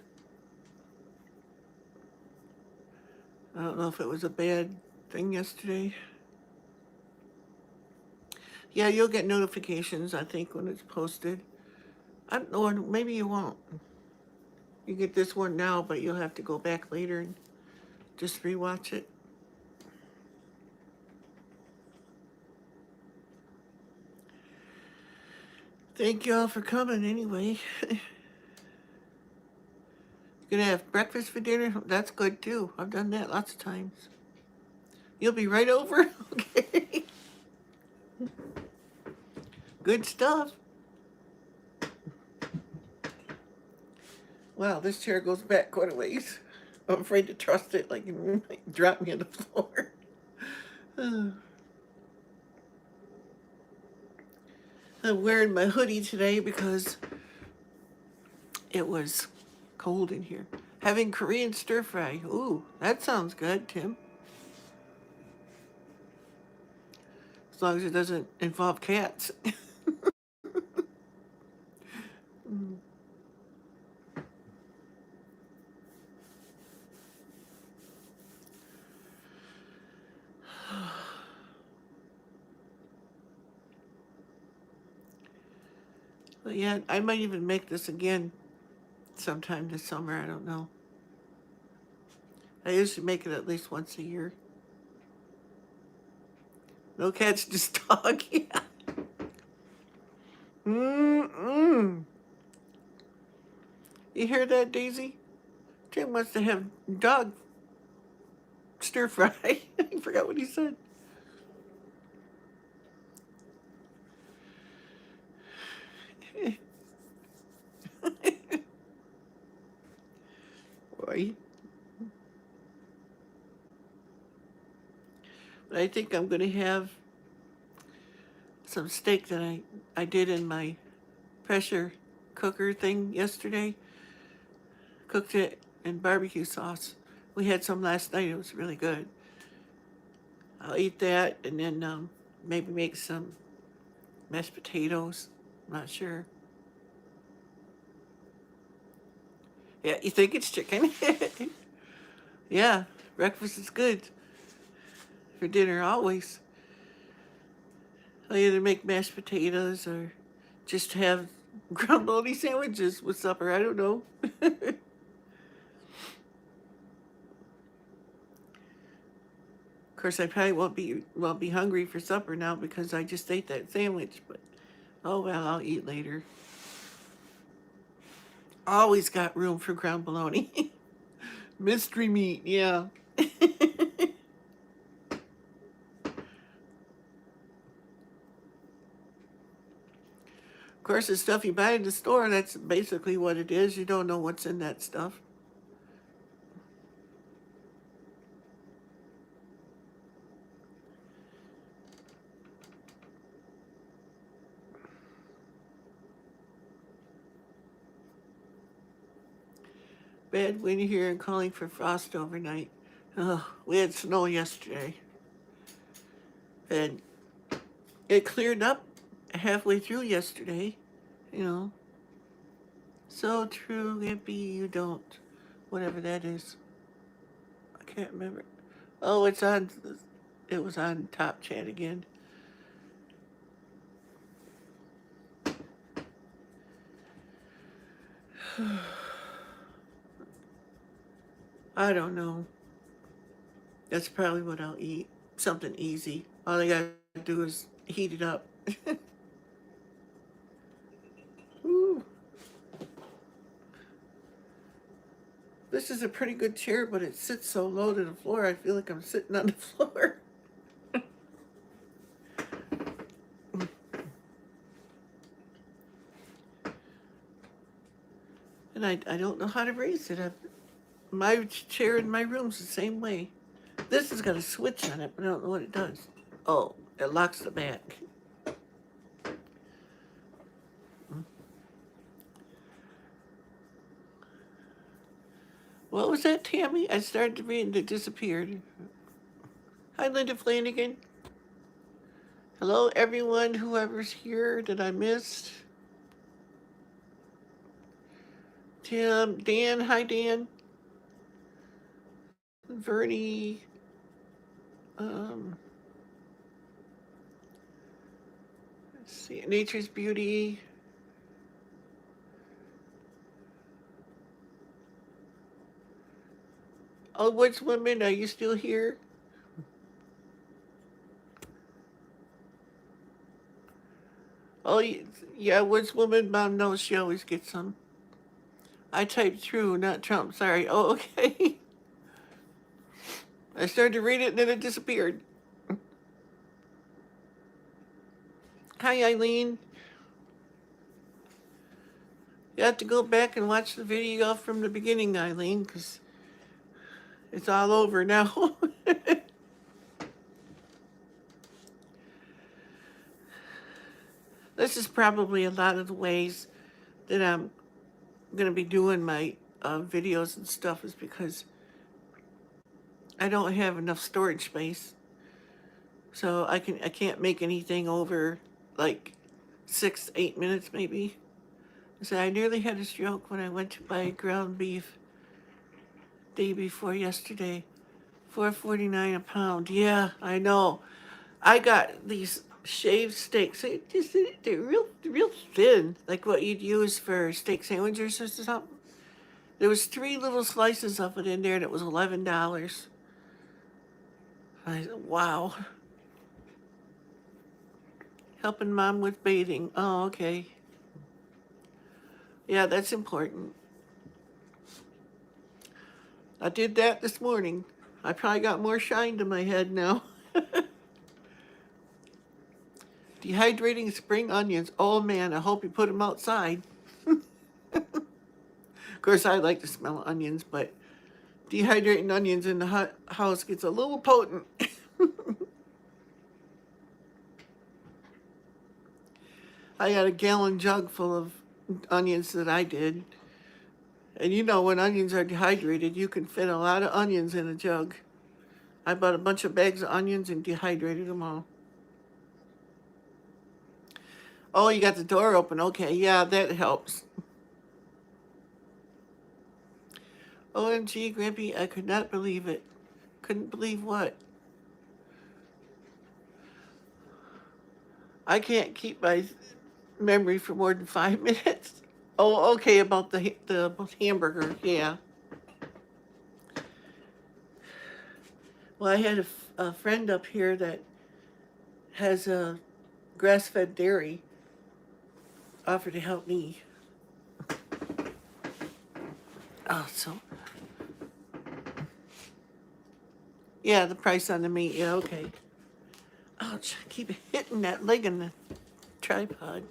I don't know if it was a bad thing yesterday. Yeah, you'll get notifications, I think, when it's posted. I don't know, maybe you won't. You get this one now, but you'll have to go back later and just rewatch it. Thank you all for coming anyway. Gonna have breakfast for dinner? That's good too. I've done that lots of times. You'll be right over? Okay. Good stuff. Wow, this chair goes back quite a ways. I'm afraid to trust it, like it might drop me on the floor. I'm wearing my hoodie today because it was cold in here. Having Korean stir fry. Ooh, that sounds good, Tim. As long as it doesn't involve cats. But yeah, I might even make this again sometime this summer. I don't know. I usually make it at least once a year. No cats, just dog. Yeah. Mm-mm. You hear that, Daisy? Tim wants to have dog stir fry. I forgot what he said. Boy. But I think I'm going to have some steak that I did in my pressure cooker thing yesterday. Cooked it in barbecue sauce. We had some last night. It was really good. I'll eat that and then maybe make some mashed potatoes. I'm not sure. Yeah, you think it's chicken? Yeah, breakfast is good. For dinner, always. I'll either make mashed potatoes or just have ground bologna sandwiches with supper. I don't know. Of course, I probably won't be hungry for supper now because I just ate that sandwich. But oh well, I'll eat later. Always got room for ground bologna. Mystery meat, yeah. Of course, the stuff you buy in the store, that's basically what it is. You don't know what's in that stuff. Bad wind here and calling for frost overnight. Oh, we had snow yesterday. And it cleared up halfway through yesterday, you know. So true, Grampy, you don't. Whatever that is. I can't remember. Oh, it was on Top Chat again. I don't know. That's probably what I'll eat. Something easy. All I gotta do is heat it up. Ooh. This is a pretty good chair, but it sits so low to the floor, I feel like I'm sitting on the floor. And I don't know how to raise it. My chair in my room's the same way. This has got a switch on it, but I don't know what it does. Oh, it locks the back. What was that, Tammy? I started to read and it disappeared. Hi, Linda Flanagan. Hello, everyone, whoever's here that I missed. Tim, Dan, hi, Dan. Vernie. Let's see, Nature's Beauty. Oh, Woods Women, are you still here? Oh, yeah, Woods Woman, Mom knows she always gets some. I typed True, not Trump, sorry. Oh, okay. I started to read it and then it disappeared. Hi, Eileen. Got to go back and watch the video from the beginning, Eileen, because it's all over now. This is probably a lot of the ways that I'm going to be doing my videos and stuff is because I don't have enough storage space. So I can't make anything over like 6, 8 minutes maybe. So I nearly had a stroke when I went to buy ground beef day before yesterday. $4.49 a pound. Yeah, I know. I got these shaved steaks. They're real thin, like what you'd use for steak sandwiches or something. There was 3 little slices of it in there, and it was $11. I said, wow. Helping mom with bathing. Oh, okay. Yeah, that's important. I did that this morning. I probably got more shine to my head now. Dehydrating spring onions. Oh man, I hope you put them outside. Of course, I like to smell onions, but dehydrating onions in the hot house gets a little potent. I got a gallon jug full of onions that I did. And you know, when onions are dehydrated, you can fit a lot of onions in a jug. I bought a bunch of bags of onions and dehydrated them all. Oh, you got the door open. Okay, yeah, that helps. OMG, Grampy, I could not believe it. Couldn't believe what? I can't keep my memory for more than 5 minutes. Oh, okay, about the hamburger, yeah. Well, I had a friend up here that has a grass-fed dairy offer to help me. Oh, so... Yeah, the price on the meat, yeah, okay. Ouch, I keep hitting that leg in the tripod.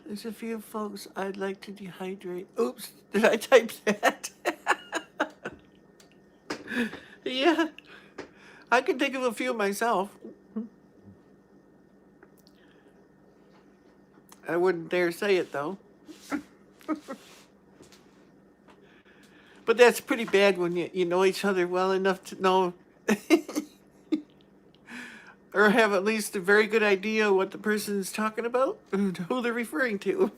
There's a few folks I'd like to dehydrate. Oops, did I type that? Yeah, I can think of a few myself. I wouldn't dare say it, though. But that's pretty bad when you know each other well enough to know or have at least a very good idea what the person is talking about and who they're referring to.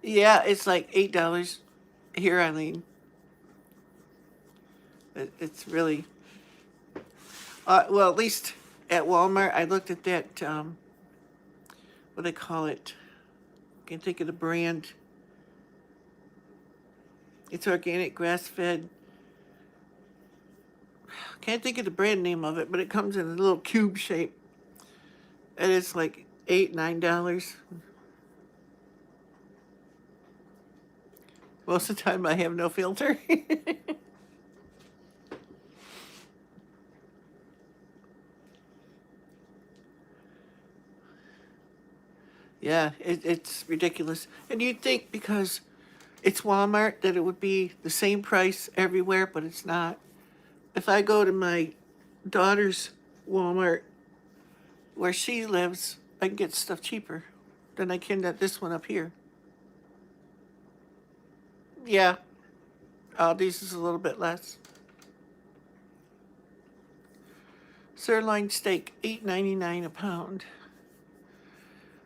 Yeah, it's like $8 here, Eileen. It's really... well, at least at Walmart, I looked at that, what do they call it? Can't think of the brand. It's organic, grass-fed. Can't think of the brand name of it, but it comes in a little cube shape. And it's like $8, $9. Most of the time I have no filter. Yeah, it's ridiculous. And you'd think because it's Walmart that it would be the same price everywhere, but it's not. If I go to my daughter's Walmart where she lives, I can get stuff cheaper than I can at this one up here. Yeah, Aldi's is a little bit less. Sirloin steak, $8.99 a pound.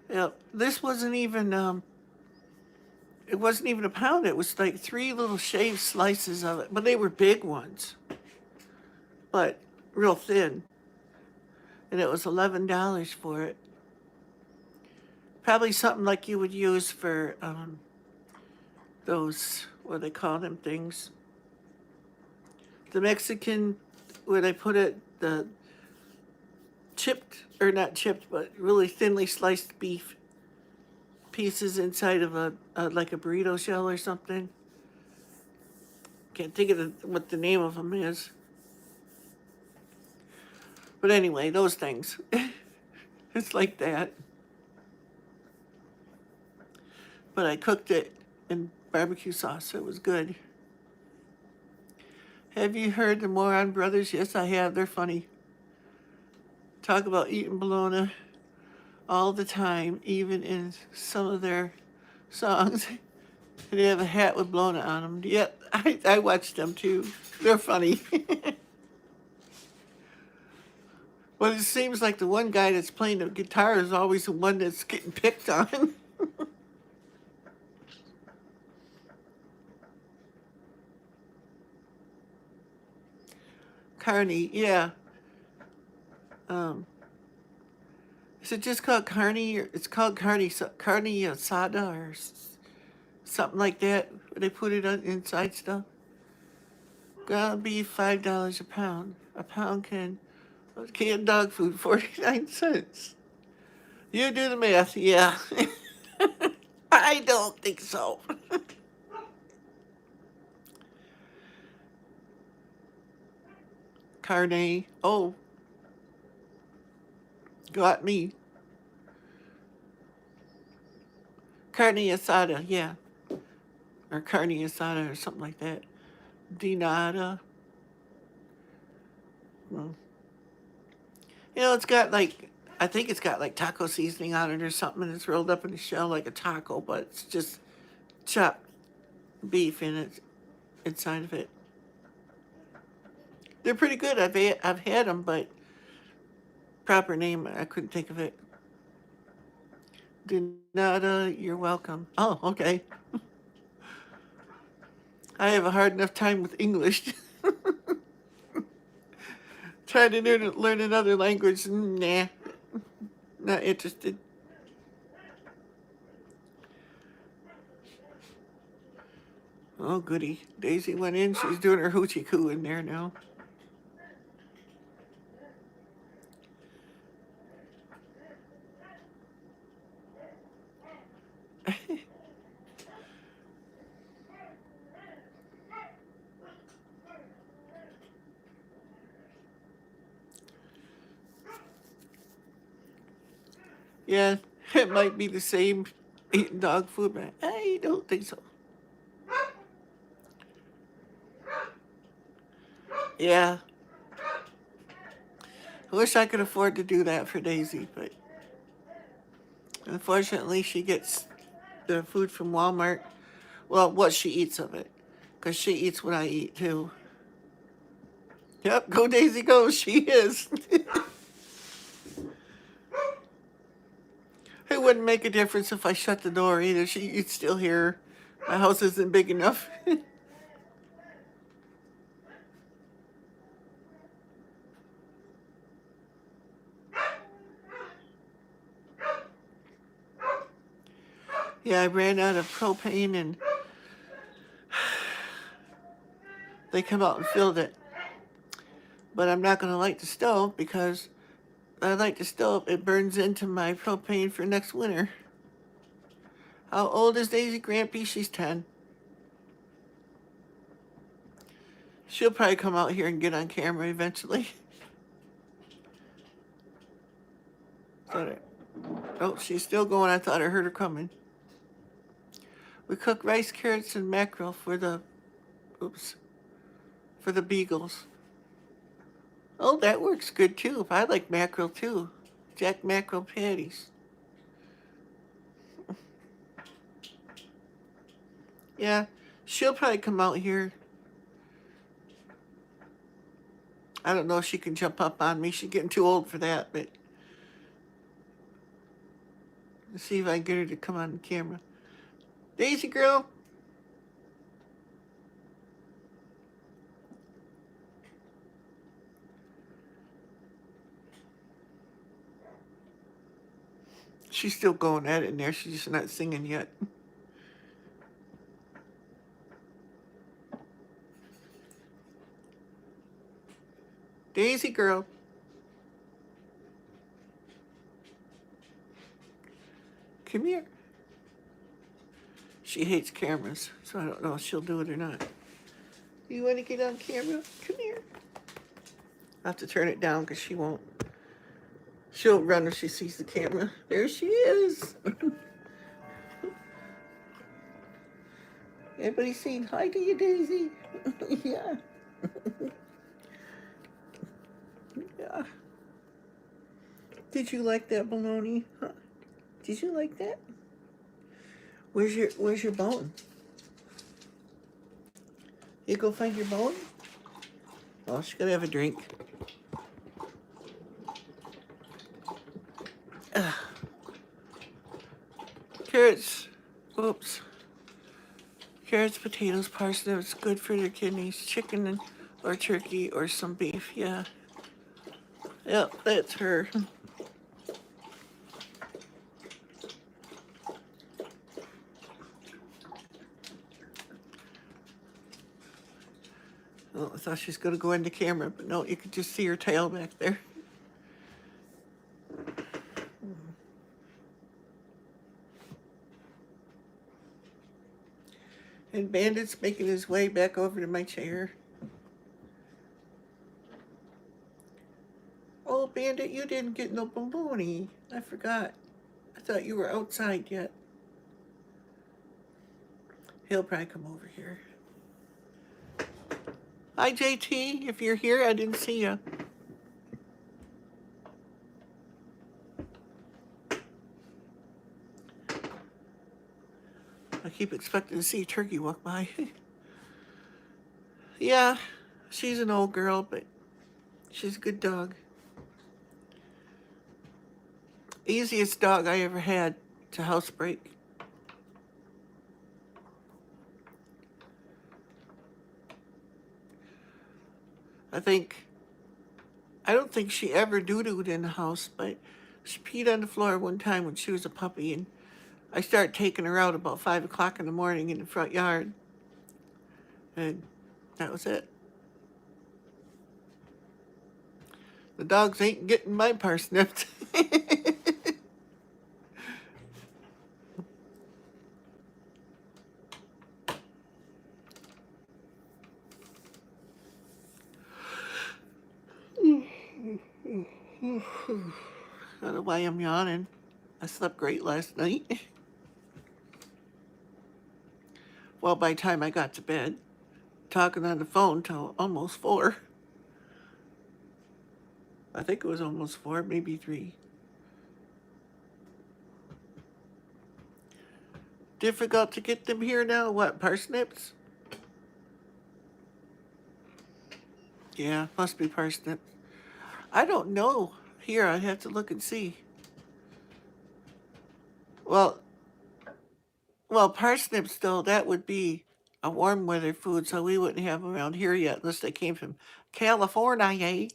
Yeah, this wasn't even it wasn't even a pound. It was like 3 little shaved slices of it, but they were big ones, but real thin. And it was $11 for it. Probably something like you would use for those, what do they call them things? The Mexican, where they put it, the chipped, or not chipped, but really thinly sliced beef pieces inside of a like a burrito shell or something. Can't think of what the name of them is. But anyway, those things. It's like that. But I cooked it in barbecue sauce. So it was good. Have you heard the Moron Brothers? Yes, I have. They're funny. Talk about eating bologna all the time, even in some of their songs. They have a hat with bologna on them. Yeah, I watch them too. They're funny. But it seems like the one guy that's playing the guitar is always the one that's getting picked on. Carney, yeah. Um, is it just called Carney? Or it's called Carney asada or something like that. Where they put it on inside stuff. Ground beef $5 a pound. A pound canned dog food 49 cents. You do the math, yeah. I don't think so. Carne. Oh, got me. Carne asada, yeah. Or carne asada or something like that. Dinada. Hmm. You know, it's got like, I think it's got like taco seasoning on it or something, and it's rolled up in a shell like a taco, but it's just chopped beef in it, inside of it. They're pretty good. I've had them, but proper name, I couldn't think of it. Dinada, you're welcome. Oh, okay. I have a hard enough time with English. Trying to learn another language, nah, not interested. Oh, goody. Daisy went in. She's doing her hoochie coo in there now. Yeah, it might be the same eating dog food, but I don't think so. Yeah. I wish I could afford to do that for Daisy, but unfortunately she gets the food from Walmart. Well, what she eats of it. Because she eats what I eat too. Yep, go Daisy, go. She is. It wouldn't make a difference if I shut the door either. You'd still hear her. My house isn't big enough. Yeah, I ran out of propane and they come out and filled it. But I'm not going to light the stove because I light the stove, it burns into my propane for next winter. How old is Daisy Grampy? She's 10. She'll probably come out here and get on camera eventually. Oh, she's still going. I thought I heard her coming. We cook rice, carrots, and mackerel for the beagles. Oh, that works good too. I like mackerel too. Jack mackerel patties. Yeah, she'll probably come out here. I don't know if she can jump up on me. She's getting too old for that, but let's see if I can get her to come on the camera. Daisy girl. She's still going at it in there. She's just not singing yet. Daisy girl. Come here. She hates cameras, so I don't know if she'll do it or not. You want to get on camera? Come here. I have to turn it down because she won't. She'll run if she sees the camera. There she is. Everybody saying hi to you, Daisy. Yeah. Yeah. Did you like that bologna? Huh? Did you like that? Where's your bone? You go find your bone? Oh, she's gonna have a drink. Carrots. Oops. Carrots, potatoes, parsnips, good for your kidneys. Chicken or turkey or some beef. Yeah. Yep, that's her. Oh, I thought she was going to go into camera, but no, you could just see her tail back there. And Bandit's making his way back over to my chair. Oh, Bandit, you didn't get no bologna. I forgot. I thought you were outside yet. He'll probably come over here. Hi, JT. If you're here, I didn't see you. I keep expecting to see a turkey walk by. Yeah, she's an old girl, but she's a good dog. Easiest dog I ever had to housebreak. I don't think she ever doo-dooed in the house, but she peed on the floor one time when she was a puppy, and I started taking her out about 5 o'clock in the morning in the front yard. And that was it. The dogs ain't getting my parsnips. I don't know why I'm yawning. I slept great last night. Well, by the time I got to bed, talking on the phone till almost 4. I think it was almost 4, maybe 3. Difficult to get them here now? What, parsnips? Yeah, must be parsnips. I don't know. Here, I'd have to look and see. Well, parsnips, though, that would be a warm weather food, so we wouldn't have them around here yet unless they came from California.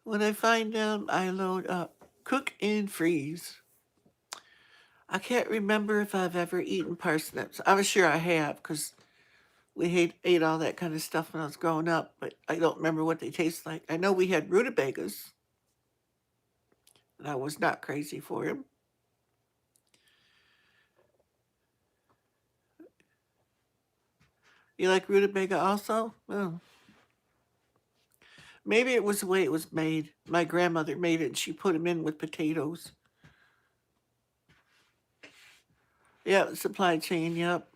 When I find them, I load up. Cook and freeze. I can't remember if I've ever eaten parsnips. I'm sure I have, because we ate all that kind of stuff when I was growing up, but I don't remember what they taste like. I know we had rutabagas, and I was not crazy for them. You like rutabaga also? Oh. Maybe it was the way it was made. My grandmother made it, and she put them in with potatoes. Yeah, supply chain, yep.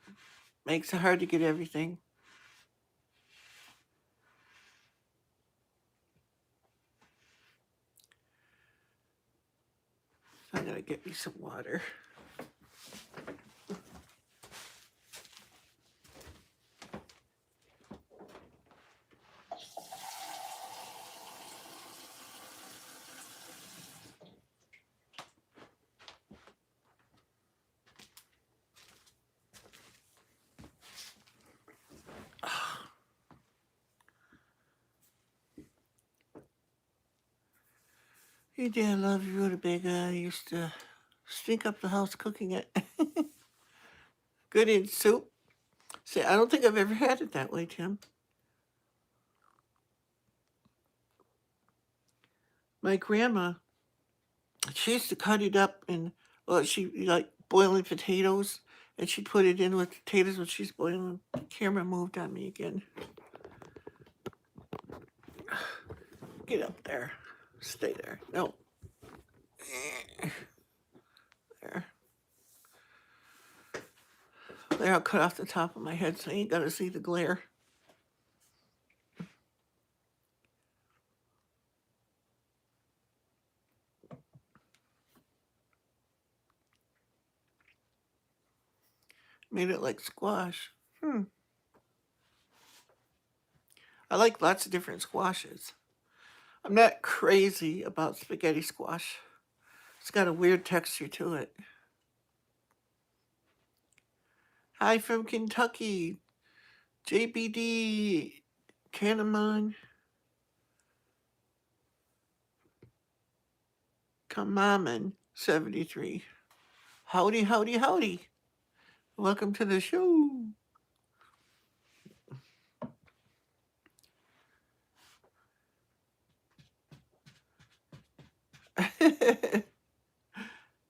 Makes it hard to get everything. I gotta get me some water. Your dad loved rutabaga. I used to stink up the house cooking it. Good in soup. See, I don't think I've ever had it that way, Tim. My grandma She used to cut it up and, well, she like boiling potatoes, and she put it in with potatoes when she's boiling. The camera moved on me again. Get up there. Stay there. No. There. There, I'll cut off the top of my head so you ain't gotta see the glare. Made it like squash. I like lots of different squashes. I'm not crazy about spaghetti squash. It's got a weird texture to it. Hi from Kentucky. JBD. Canamon. Kamaman 73. Howdy, howdy, howdy. Welcome to the show.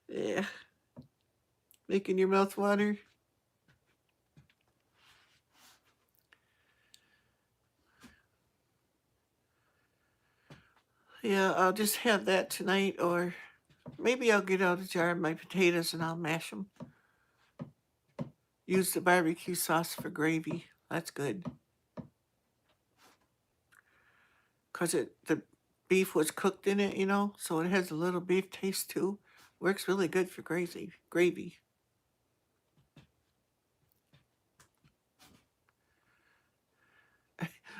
Yeah. Making your mouth water. Yeah, I'll just have that tonight, or maybe I'll get out a jar of my potatoes and I'll mash them. Use the barbecue sauce for gravy. That's good. Because the beef was cooked in it, you know, so it has a little beef taste too. Works really good for gravy.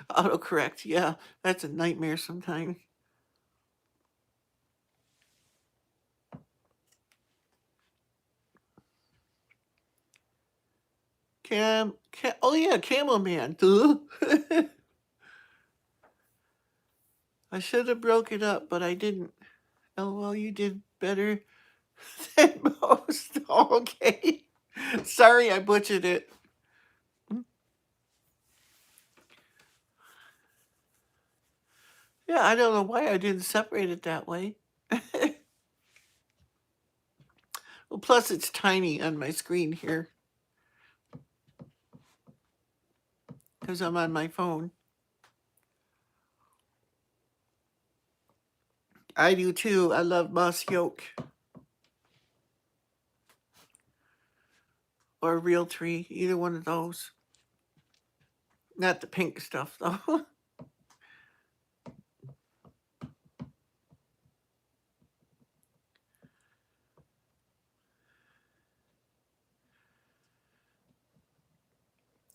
Autocorrect, yeah, that's a nightmare sometimes. Oh yeah, Camel Man. Duh. I should have broke it up, but I didn't. Oh well, you did better than most. Okay. Sorry, I butchered it. Yeah, I don't know why I didn't separate it that way. Well, plus it's tiny on my screen here because I'm on my phone. I do too. I love moss yolk or real tree, either one of those. Not the pink stuff though.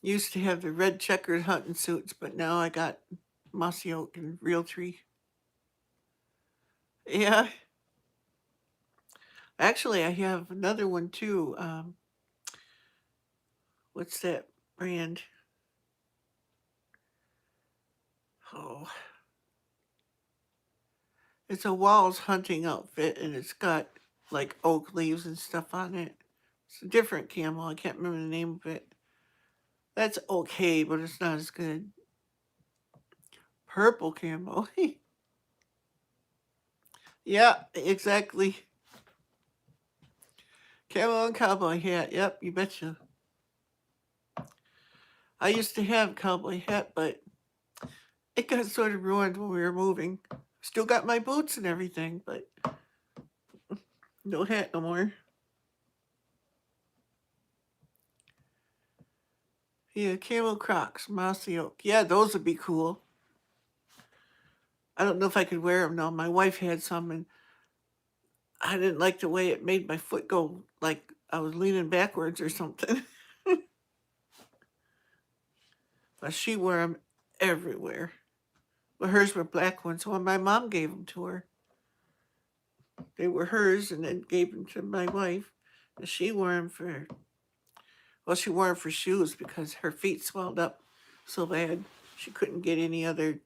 Used to have the red checkered hunting suits, but now I got moss yolk and real tree. Yeah. Actually, I have another one too. What's that brand? Oh, it's a Walls hunting outfit, and it's got like oak leaves and stuff on it. It's a different camel. I can't remember the name of it. That's okay, but it's not as good. Purple camo. Yeah, exactly. Camo and cowboy hat. Yep, you betcha. I used to have cowboy hat, but it got sort of ruined when we were moving. Still got my boots and everything, but no hat no more. Yeah, camo Crocs, mossy oak. Yeah, those would be cool. I don't know if I could wear them now. My wife had some, and I didn't like the way it made my foot go like I was leaning backwards or something. But she wore them everywhere. But hers were black ones. When my mom gave them to her, they were hers, and then gave them to my wife. And she wore them for, well, she wore them for shoes because her feet swelled up so bad she couldn't get any other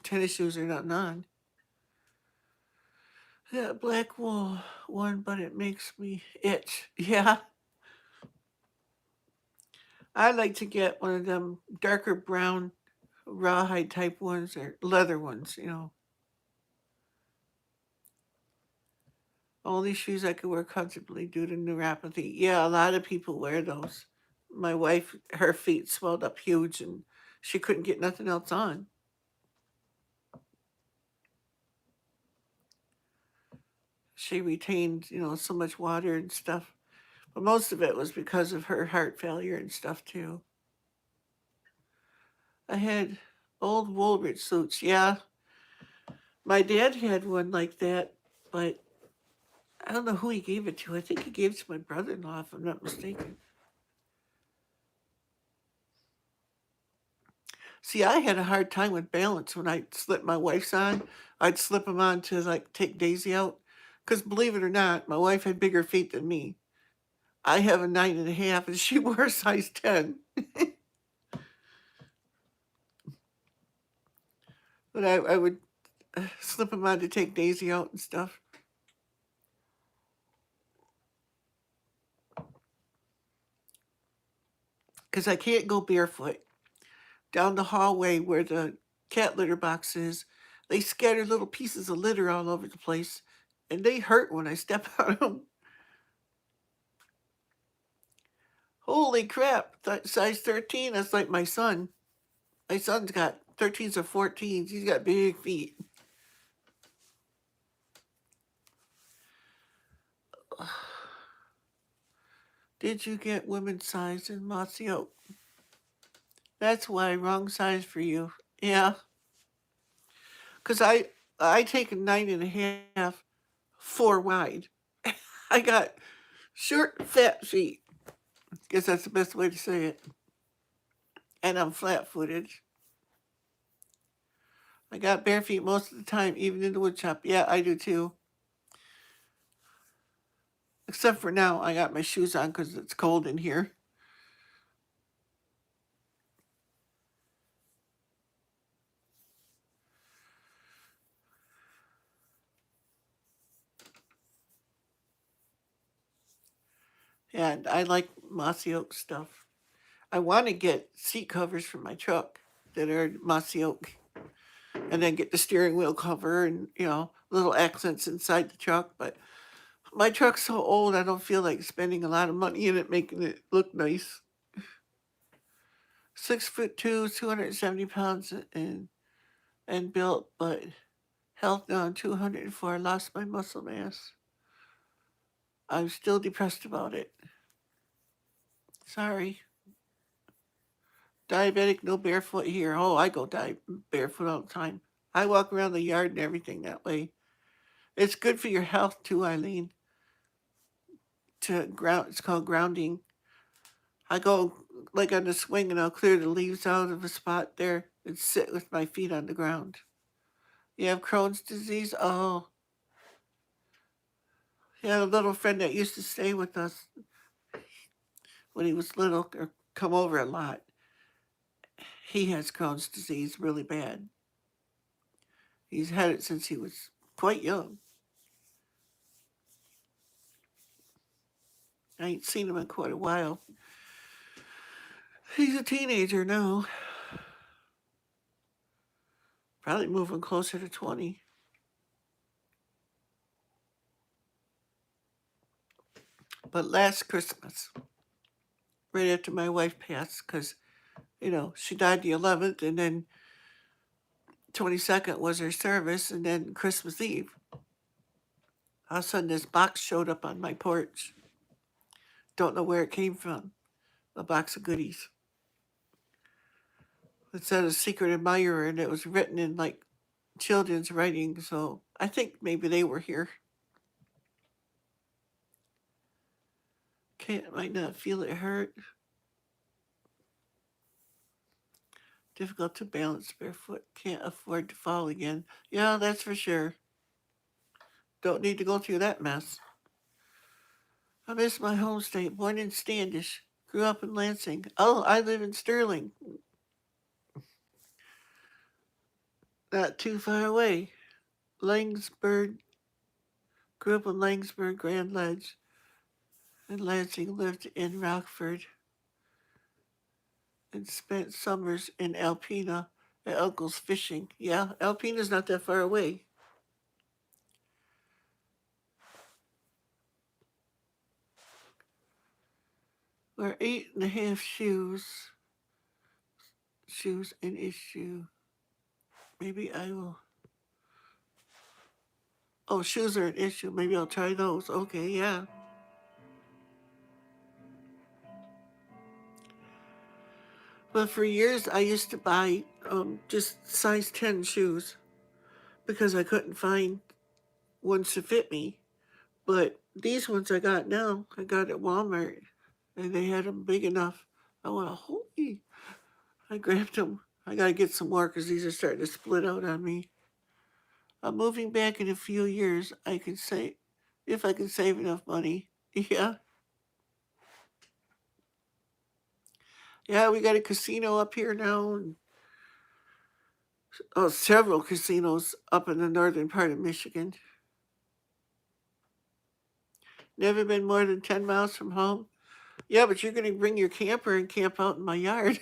tennis shoes or nothing on. That black wool one, but it makes me itch. Yeah, I like to get one of them darker brown rawhide type ones or leather ones, you know. Only shoes I could wear comfortably due to neuropathy. Yeah, a lot of people wear those. My wife, her feet swelled up huge and she couldn't get nothing else on. She retained, so much water and stuff. But most of it was because of her heart failure and stuff too. I had old Woolrich suits. Yeah, my dad had one like that, but I don't know who he gave it to. I think he gave it to my brother-in-law, if I'm not mistaken. See, I had a hard time with balance when I slipped my wife's on. I'd slip them on to like take Daisy out, because believe it or not, my wife had bigger feet than me. I have a 9.5, and she wore a size 10. But I would slip them on to take Daisy out and stuff. Because I can't go barefoot. Down the hallway where the cat litter box is, they scatter little pieces of litter all over the place, and they hurt when I step on them. Holy crap, size 13, that's like my son. My son's got 13s or 14s. He's got big feet. Did you get women's size in Mossy Oak? That's why, wrong size for you. Yeah, because I take a 9.5, 4 wide. I got short, fat feet. Guess that's the best way to say it. And I'm flat-footed. I got bare feet most of the time, even in the wood shop. Yeah, I do too. Except for now, I got my shoes on because it's cold in here. And I like mossy oak stuff. I want to get seat covers for my truck that are mossy oak, and then get the steering wheel cover and little accents inside the truck. But my truck's so old, I don't feel like spending a lot of money in it, making it look nice. 6'2", 270 pounds, and built, but health down 204. Lost my muscle mass. I'm still depressed about it. Sorry. Diabetic, no barefoot here. Oh, I go barefoot all the time. I walk around the yard and everything that way. It's good for your health too, Eileen. To ground, it's called grounding. I go like on the swing and I'll clear the leaves out of a spot there and sit with my feet on the ground. You have Crohn's disease? Oh, yeah, a little friend that used to stay with us when he was little or come over a lot. He has Crohn's disease really bad. He's had it since he was quite young. I ain't seen him in quite a while. He's a teenager now. Probably moving closer to 20. But last Christmas, right after my wife passed, because, she died the 11th, and then 22nd was her service, and then Christmas Eve. All of a sudden, this box showed up on my porch. Don't know where it came from. A box of goodies. It said a secret admirer, and it was written in like children's writing, so I think maybe they were here. Might not feel it hurt. Difficult to balance barefoot. Can't afford to fall again. Yeah, that's for sure. Don't need to go through that mess. I miss my home state. Born in Standish. Grew up in Lansing. Oh, I live in Sterling. Not too far away. Langsburg. Grew up in Langsburg, Grand Ledge. And Lansing, lived in Rockford. And spent summers in Alpena at Uncle's fishing. Yeah, Alpena's not that far away. For 8.5 shoes. Shoes an issue. Maybe I will. Oh, shoes are an issue. Maybe I'll try those. Okay, yeah. But for years, I used to buy just size 10 shoes because I couldn't find ones to fit me. But these ones I got now, I got at Walmart, and they had them big enough. I went, holy! I grabbed them. I gotta get some more because these are starting to split out on me. I'm moving back in a few years. I can say, if I can save enough money. Yeah. Yeah, we got a casino up here now, and several casinos up in the northern part of Michigan. Never been more than 10 miles from home. Yeah, but you're going to bring your camper and camp out in my yard.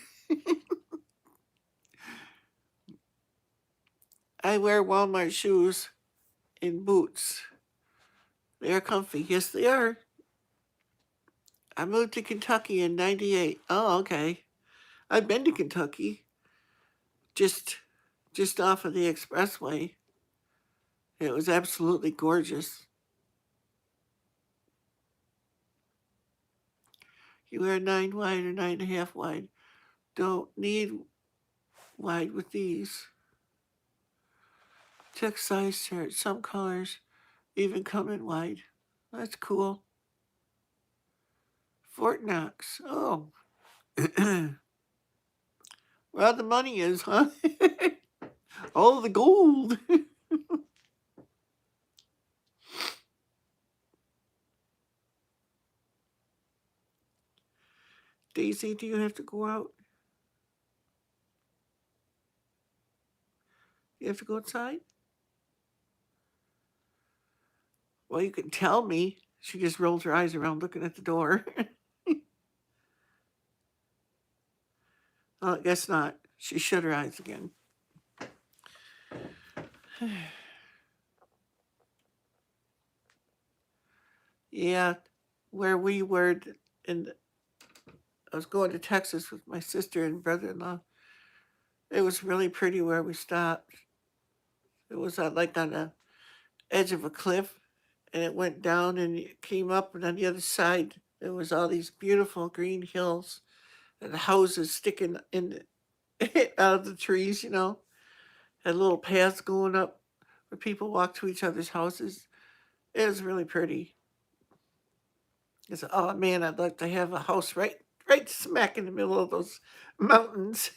I wear Walmart shoes and boots. They are comfy. Yes, they are. I moved to Kentucky in 98. Oh, okay. I've been to Kentucky. Just off of the expressway. It was absolutely gorgeous. You wear 9 wide or 9.5 wide. Don't need wide with these. Check size chart. Some colors even come in wide. That's cool. Fort Knox. Oh. Where the money is, huh? All the gold. Daisy, do you have to go out? You have to go outside? Well, you can tell me. She just rolls her eyes around looking at the door. I guess not. She shut her eyes again. Yeah, where we were, and I was going to Texas with my sister and brother-in-law. It was really pretty where we stopped. It was like on the edge of a cliff, and it went down and it came up, and on the other side there was all these beautiful green hills and houses sticking in out of the trees, and little paths going up where people walk to each other's houses. It was really pretty. I said, oh man, I'd like to have a house right smack in the middle of those mountains.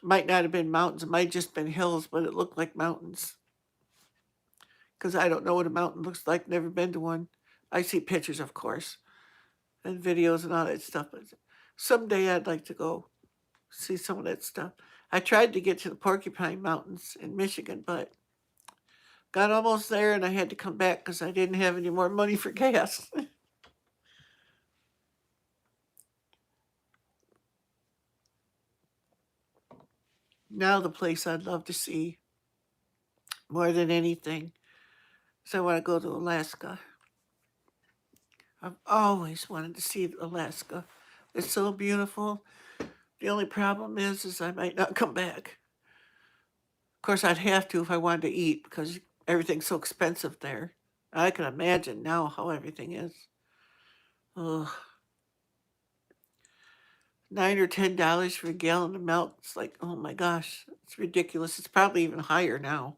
Might not have been mountains, it might have just been hills, but it looked like mountains. Because I don't know what a mountain looks like, never been to one. I see pictures, of course, and videos and all that stuff, but someday I'd like to go see some of that stuff. I tried to get to the Porcupine Mountains in Michigan, but got almost there and I had to come back because I didn't have any more money for gas. Now the place I'd love to see more than anything is I want to go to Alaska. I've always wanted to see Alaska. It's so beautiful. The only problem is I might not come back. Of course, I'd have to if I wanted to eat because everything's so expensive there. I can imagine now how everything is. Ugh. $9 or $10 for a gallon of milk. It's like, oh my gosh, it's ridiculous. It's probably even higher now.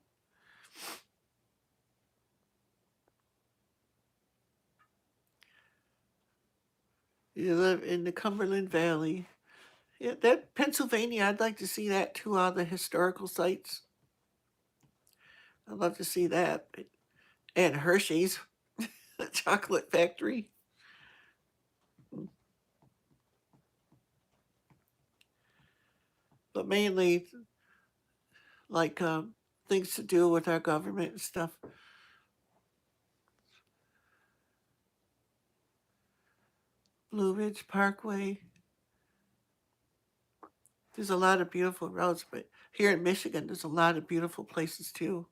You live in the Cumberland Valley. Yeah, that Pennsylvania, I'd like to see that too, all the historical sites. I'd love to see that. And Hershey's, the chocolate factory. But mainly, like things to do with our government and stuff. Blue Ridge Parkway. There's a lot of beautiful roads, but here in Michigan, there's a lot of beautiful places too.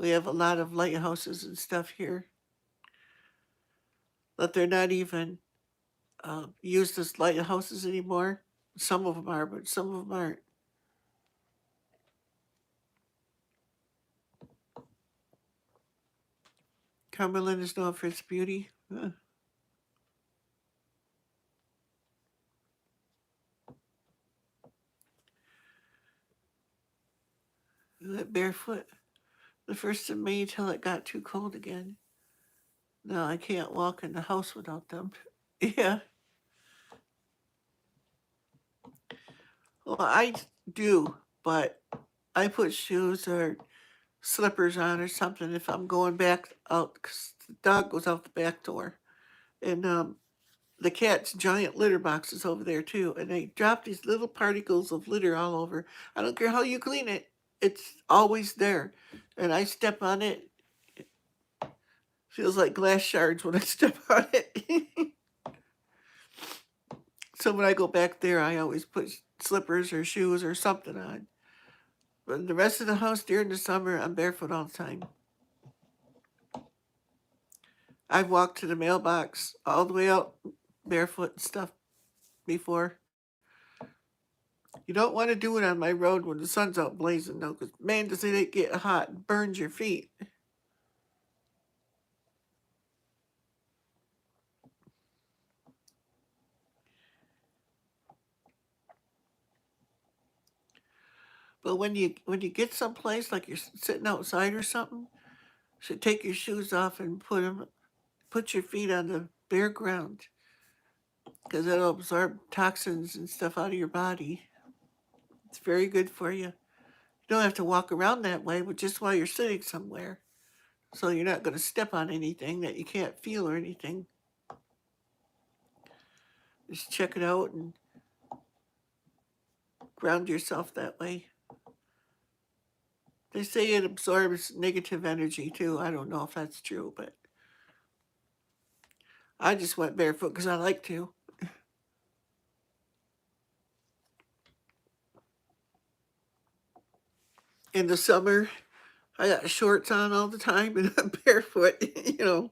We have a lot of lighthouses and stuff here, but they're not even used as lighthouses anymore. Some of them are, but some of them aren't. Cumberland is known for its beauty. That barefoot the 1st of May till it got too cold again. No, I can't walk in the house without them. Yeah. Well, I do, but I put shoes or slippers on or something if I'm going back out, 'cause the dog goes out the back door. And the cat's giant litter box is over there too. And they drop these little particles of litter all over. I don't care how you clean it, it's always there. And I step on it, it feels like glass shards when I step on it. So when I go back there, I always put slippers or shoes or something on. But the rest of the house during the summer, I'm barefoot all the time. I've walked to the mailbox all the way out barefoot and stuff before. You don't want to do it on my road when the sun's out blazing, though, because man, does it get hot and burns your feet. But when you get someplace like you're sitting outside or something, you should take your shoes off and put your feet on the bare ground, because it'll absorb toxins and stuff out of your body. It's very good for you. You don't have to walk around that way, but just while you're sitting somewhere, so you're not going to step on anything that you can't feel or anything. Just check it out and ground yourself that way. They say it absorbs negative energy too. I don't know if that's true, but I just went barefoot because I like to. In the summer, I got shorts on all the time and I'm barefoot, you know.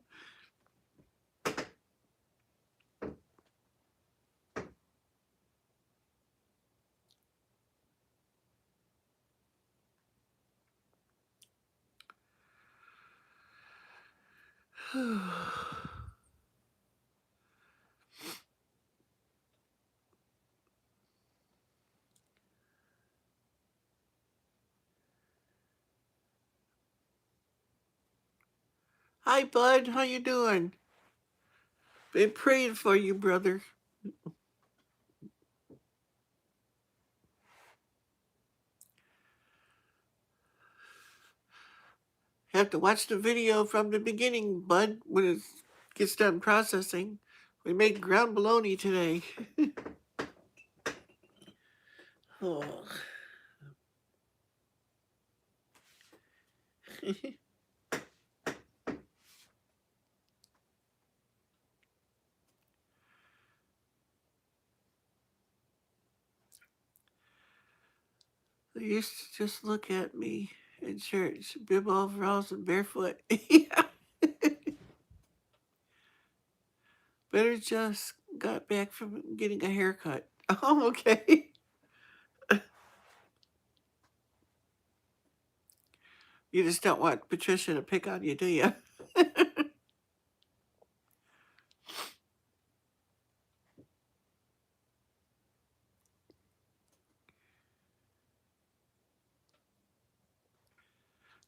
Hi, bud. How you doing? Been praying for you, brother. Have to watch the video from the beginning, bud, when it gets done processing. We made ground bologna today. Oh. They used to just look at me in church, bib overalls and barefoot. Yeah. Better just got back from getting a haircut. Oh, okay. You just don't want Patricia to pick on you, do you?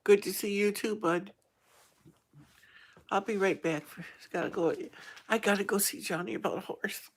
Good to see you too, bud. I'll be right back. I gotta go see Johnny about a horse.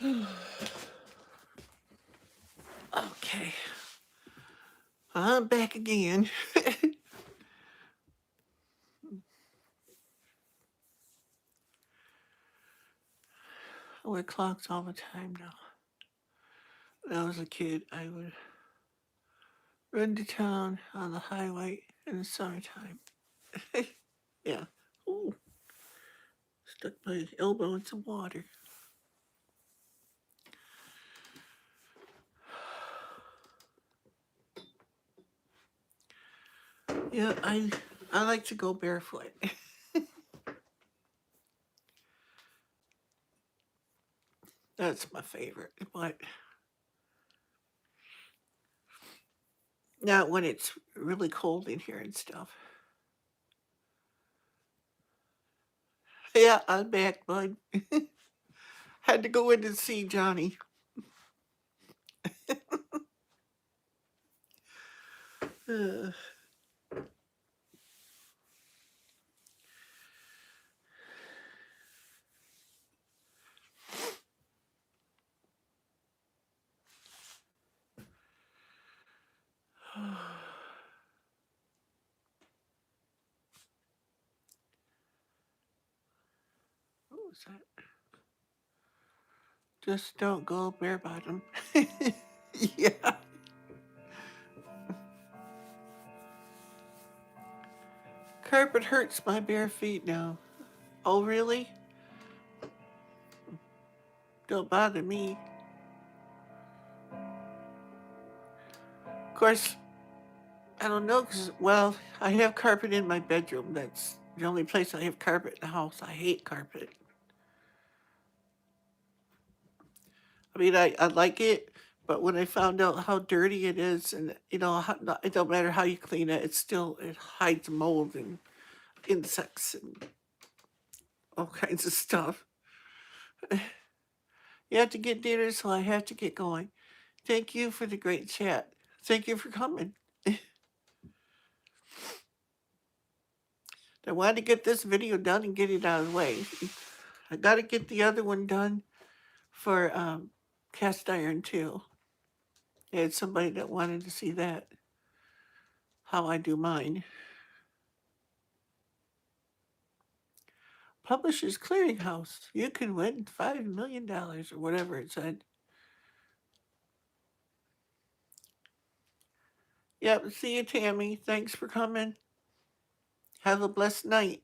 Okay. I'm back again. I wear clocks all the time now. When I was a kid, I would run to town on the highway in the summertime. Yeah. Ooh, stuck my elbow in some water. Yeah, I like to go barefoot. That's my favorite. But not when it's really cold in here and stuff. Yeah, I'm back, bud. Had to go in and see Johnny. Uh, what was that? Just don't go bare bottom. Yeah. Carpet hurts my bare feet now. Oh, really? Don't bother me. Of course, I don't know, because, well, I have carpet in my bedroom. That's the only place I have carpet in the house. I hate carpet. I mean, I like it, but when I found out how dirty it is, and, it don't matter how you clean it, it hides mold and insects and all kinds of stuff. You have to get dinner, so I have to get going. Thank you for the great chat. Thank you for coming. I wanted to get this video done and get it out of the way. I got to get the other one done for cast iron too. I had somebody that wanted to see that, how I do mine. Publishers Clearinghouse. You can win $5 million or whatever it said. Yep, see you, Tammy. Thanks for coming. Have a blessed night.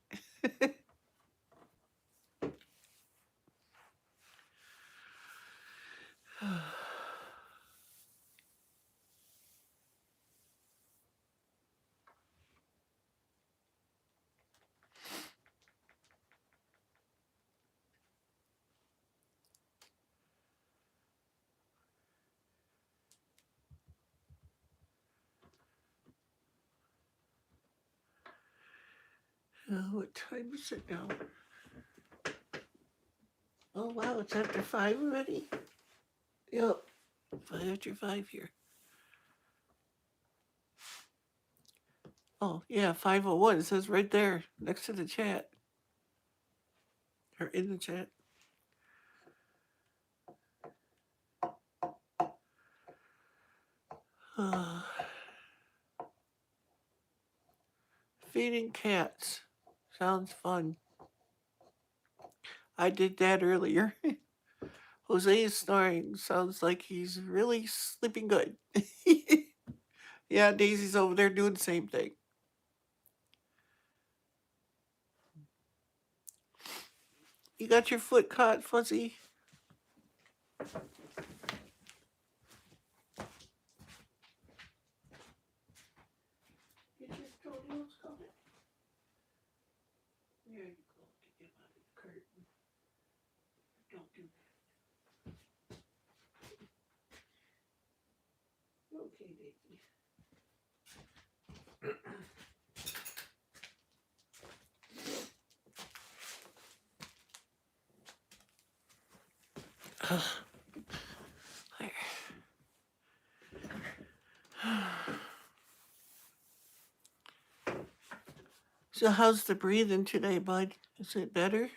What time is it now? Oh, wow, it's after 5 already? Yep, 5 after 5 here. Oh, yeah, 5:01. It says right there next to the chat. Or in the chat. Feeding cats. Sounds fun. I did that earlier. Jose is snoring. Sounds like he's really sleeping good. Yeah, Daisy's over there doing the same thing. You got your foot caught, Fuzzy? Get your toenails covered. There you go. Get him out of the curtain. Don't do that. Okay, Daisy. There. So how's the breathing today, bud? Is it better?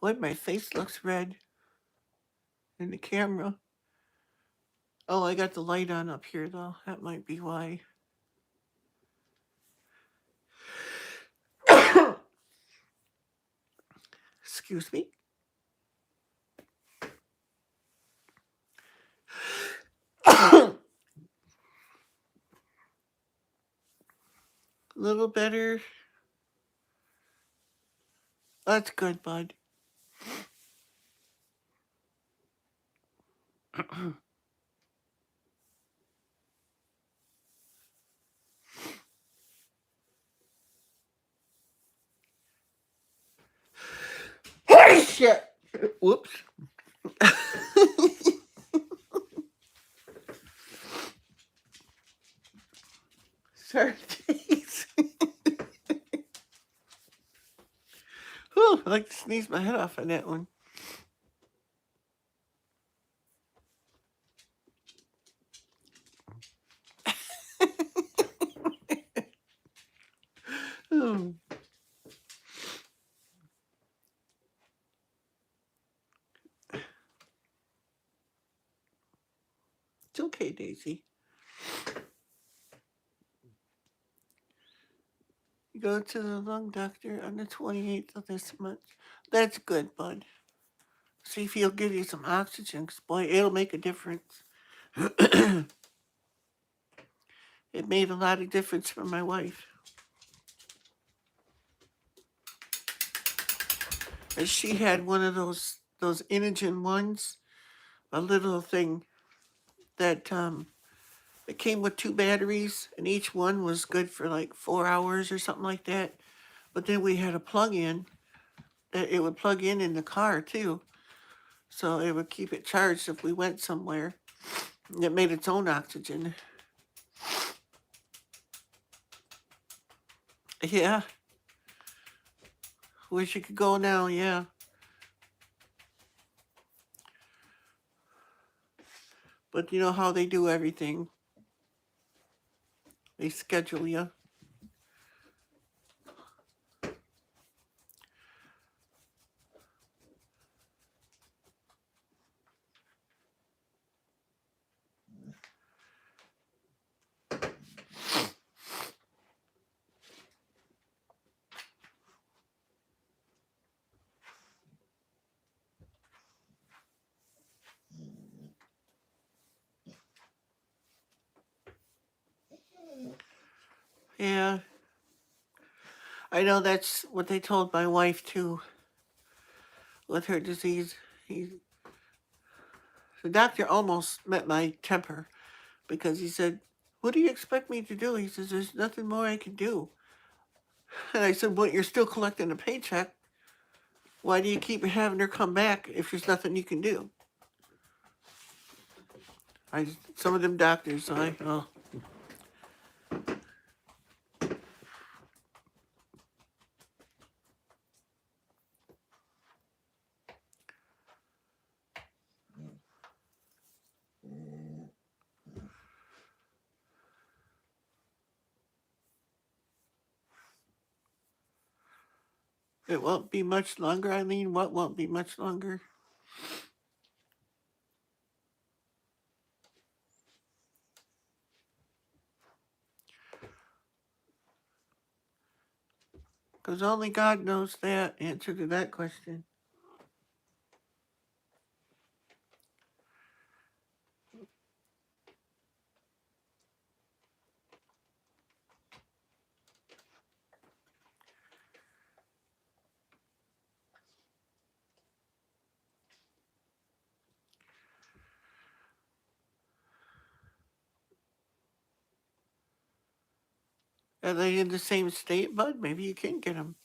Boy, my face looks red in the camera. Oh, I got the light on up here, though. That might be why. Excuse me. A little better. That's good, bud. Shit. Whoops. Sorry, jeez. Whew, I like to sneeze my head off on that one. Oh. It's okay, Daisy. You go to the lung doctor on the 28th of this month. That's good, bud. See if he'll give you some oxygen, 'cause boy, it'll make a difference. It made a lot of difference for my wife. And she had one of those Inogen ones, a little thing that it came with 2 batteries, and each one was good for like 4 hours or something like that. But then we had a plug-in that it would plug in the car too, so it would keep it charged if we went somewhere. It made its own oxygen. Yeah. Wish you could go now, yeah. But you know how they do everything. They schedule you. Yeah. I know that's what they told my wife too with her disease. The doctor almost met my temper because he said, "What do you expect me to do?" He says, "There's nothing more I can do." And I said, "Well, you're still collecting a paycheck. Why do you keep having her come back if there's nothing you can do?" Some of them doctors, it won't be much longer, Eileen. What won't be much longer? Because only God knows that answer to that question. Are they in the same state, bud? Maybe you can get them.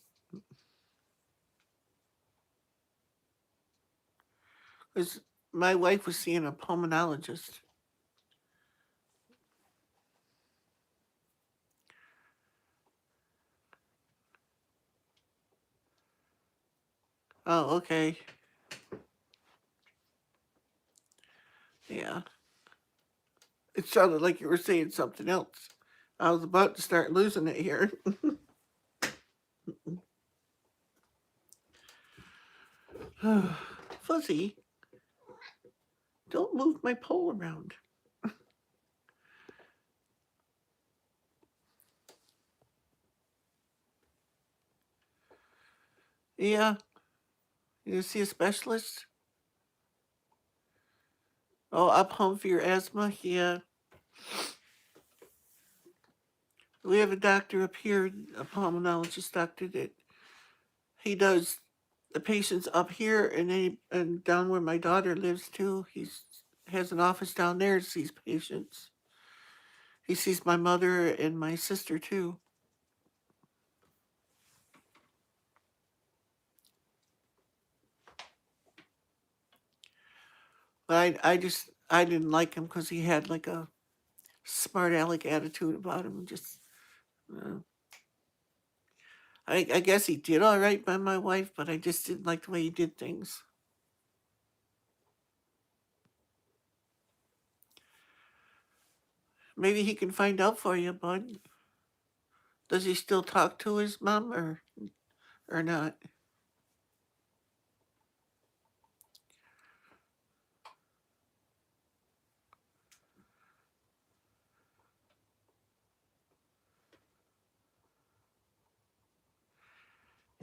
Because my wife was seeing a pulmonologist. Oh, okay. Yeah. It sounded like you were saying something else. I was about to start losing it here. Fuzzy, don't move my pole around. Yeah, you see a specialist? Oh, up home for your asthma? Yeah. We have a doctor up here, a pulmonologist doctor, that he does the patients up here and down where my daughter lives too. He's has an office down there and sees patients. He sees my mother and my sister too. But I didn't like him because he had like a smart aleck attitude about him. Just uh, I guess he did all right by my wife, but I just didn't like the way he did things. Maybe he can find out for you, bud. Does he still talk to his mom or not?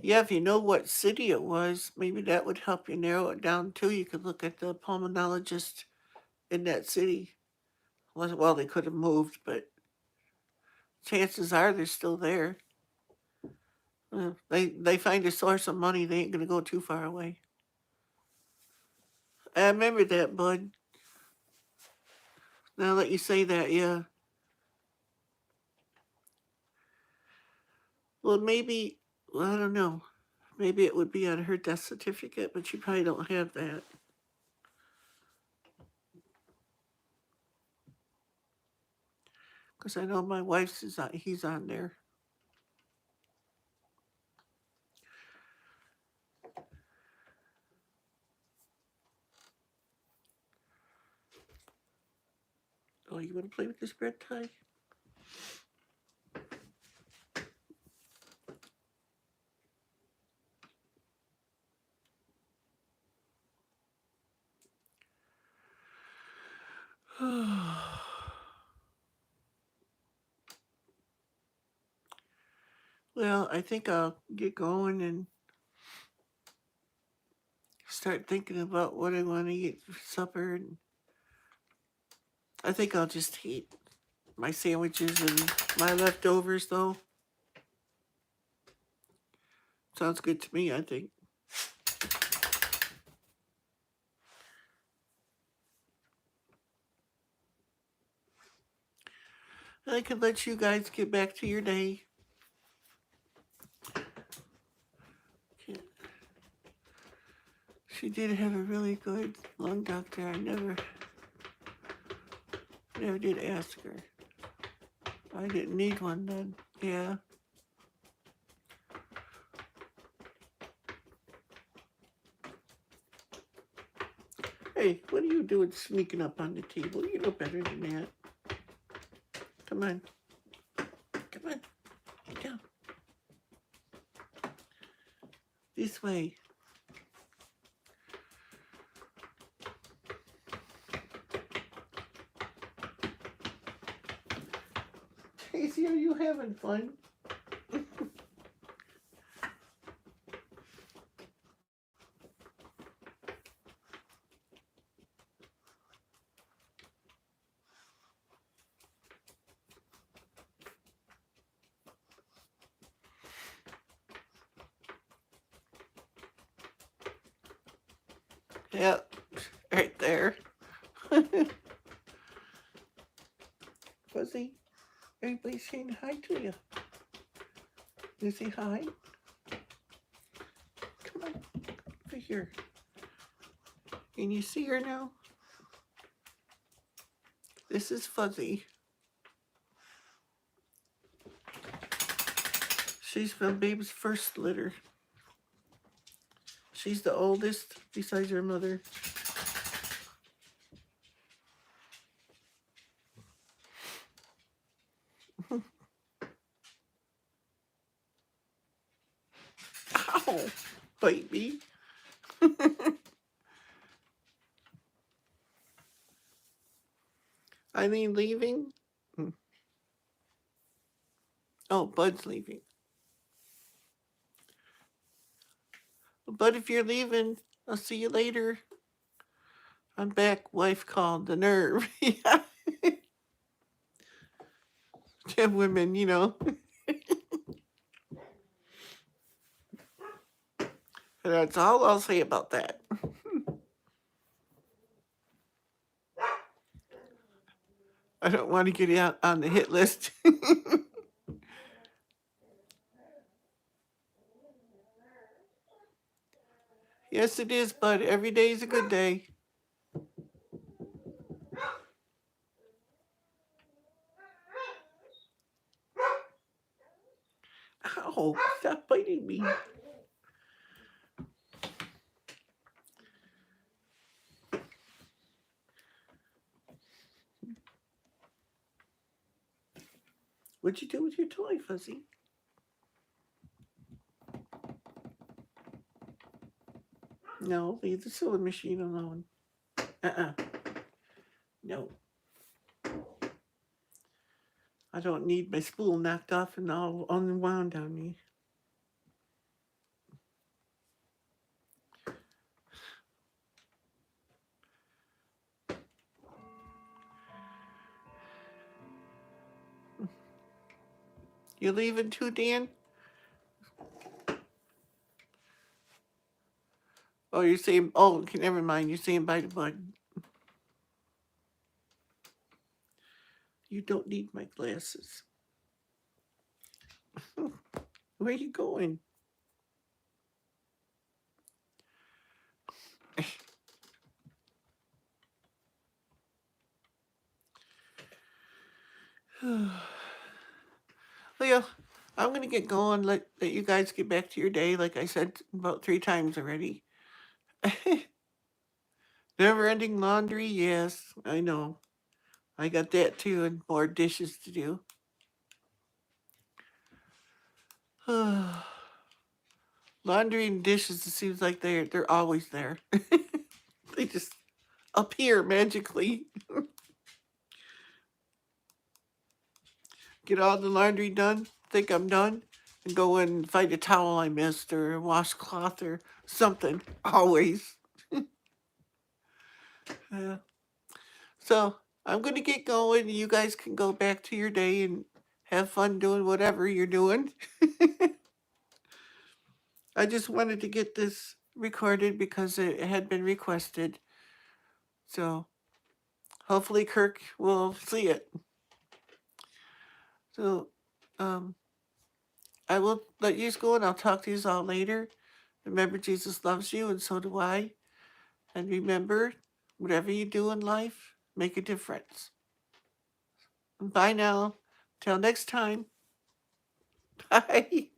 Yeah, if you know what city it was, maybe that would help you narrow it down too. You could look at the pulmonologist in that city. Well, they could have moved, but chances are they're still there. They find a source of money. They ain't gonna go too far away. I remember that, bud. Now that you say that, yeah. Well, maybe. Well, I don't know. Maybe it would be on her death certificate, but you probably don't have that. Because I know my wife's is on. He's on there. Oh, you want to play with this bread tie? Well, I think I'll get going and start thinking about what I want to eat for supper. And I think I'll just eat my sandwiches and my leftovers, though. Sounds good to me, I think. I can let you guys get back to your day. She did have a really good lung doctor. I never did ask her. I didn't need one then. Yeah. Hey, what are you doing sneaking up on the table? You know better than that. Come on. Come on. Get down. This way. Casey, are you having fun? Yep. Right there. Fuzzy, everybody's saying hi to you. You say hi? Come on. Over here. Can you see her now? This is Fuzzy. She's from Babe's first litter. She's the oldest besides her mother. Ow, baby. Eileen leaving? Oh, Bud's leaving. Bud, if you're leaving, I'll see you later. I'm back. Wife called. The nerve. Yeah. Them women, you know. That's all I'll say about that. I don't want to get out on the hit list. Yes, it is, Bud. Every day is a good day. Ow, stop biting me. What'd you do with your toy, Fuzzy? No, leave the sewing machine alone. No. I don't need my spool knocked off and all unwound on me. You leaving too, Dan? Oh, you're saying, oh, okay, never mind. You're saying bye to Bud. You don't need my glasses. Where are you going? Well, I'm going to get going. Let you guys get back to your day, like I said about 3 times already. Never-ending laundry, yes, I know. I got that too, and more dishes to do. Laundry and dishes, it seems like they're always there. They just appear magically. Get all the laundry done, think I'm done, and go in and find a towel I missed or a washcloth or something. Always. Yeah. So I'm going to get going. You guys can go back to your day and have fun doing whatever you're doing. I just wanted to get this recorded because it had been requested. So hopefully Kirk will see it. So I will let you go and I'll talk to you all later. Remember, Jesus loves you and so do I. And remember, whatever you do in life, make a difference. Bye now. Till next time. Bye.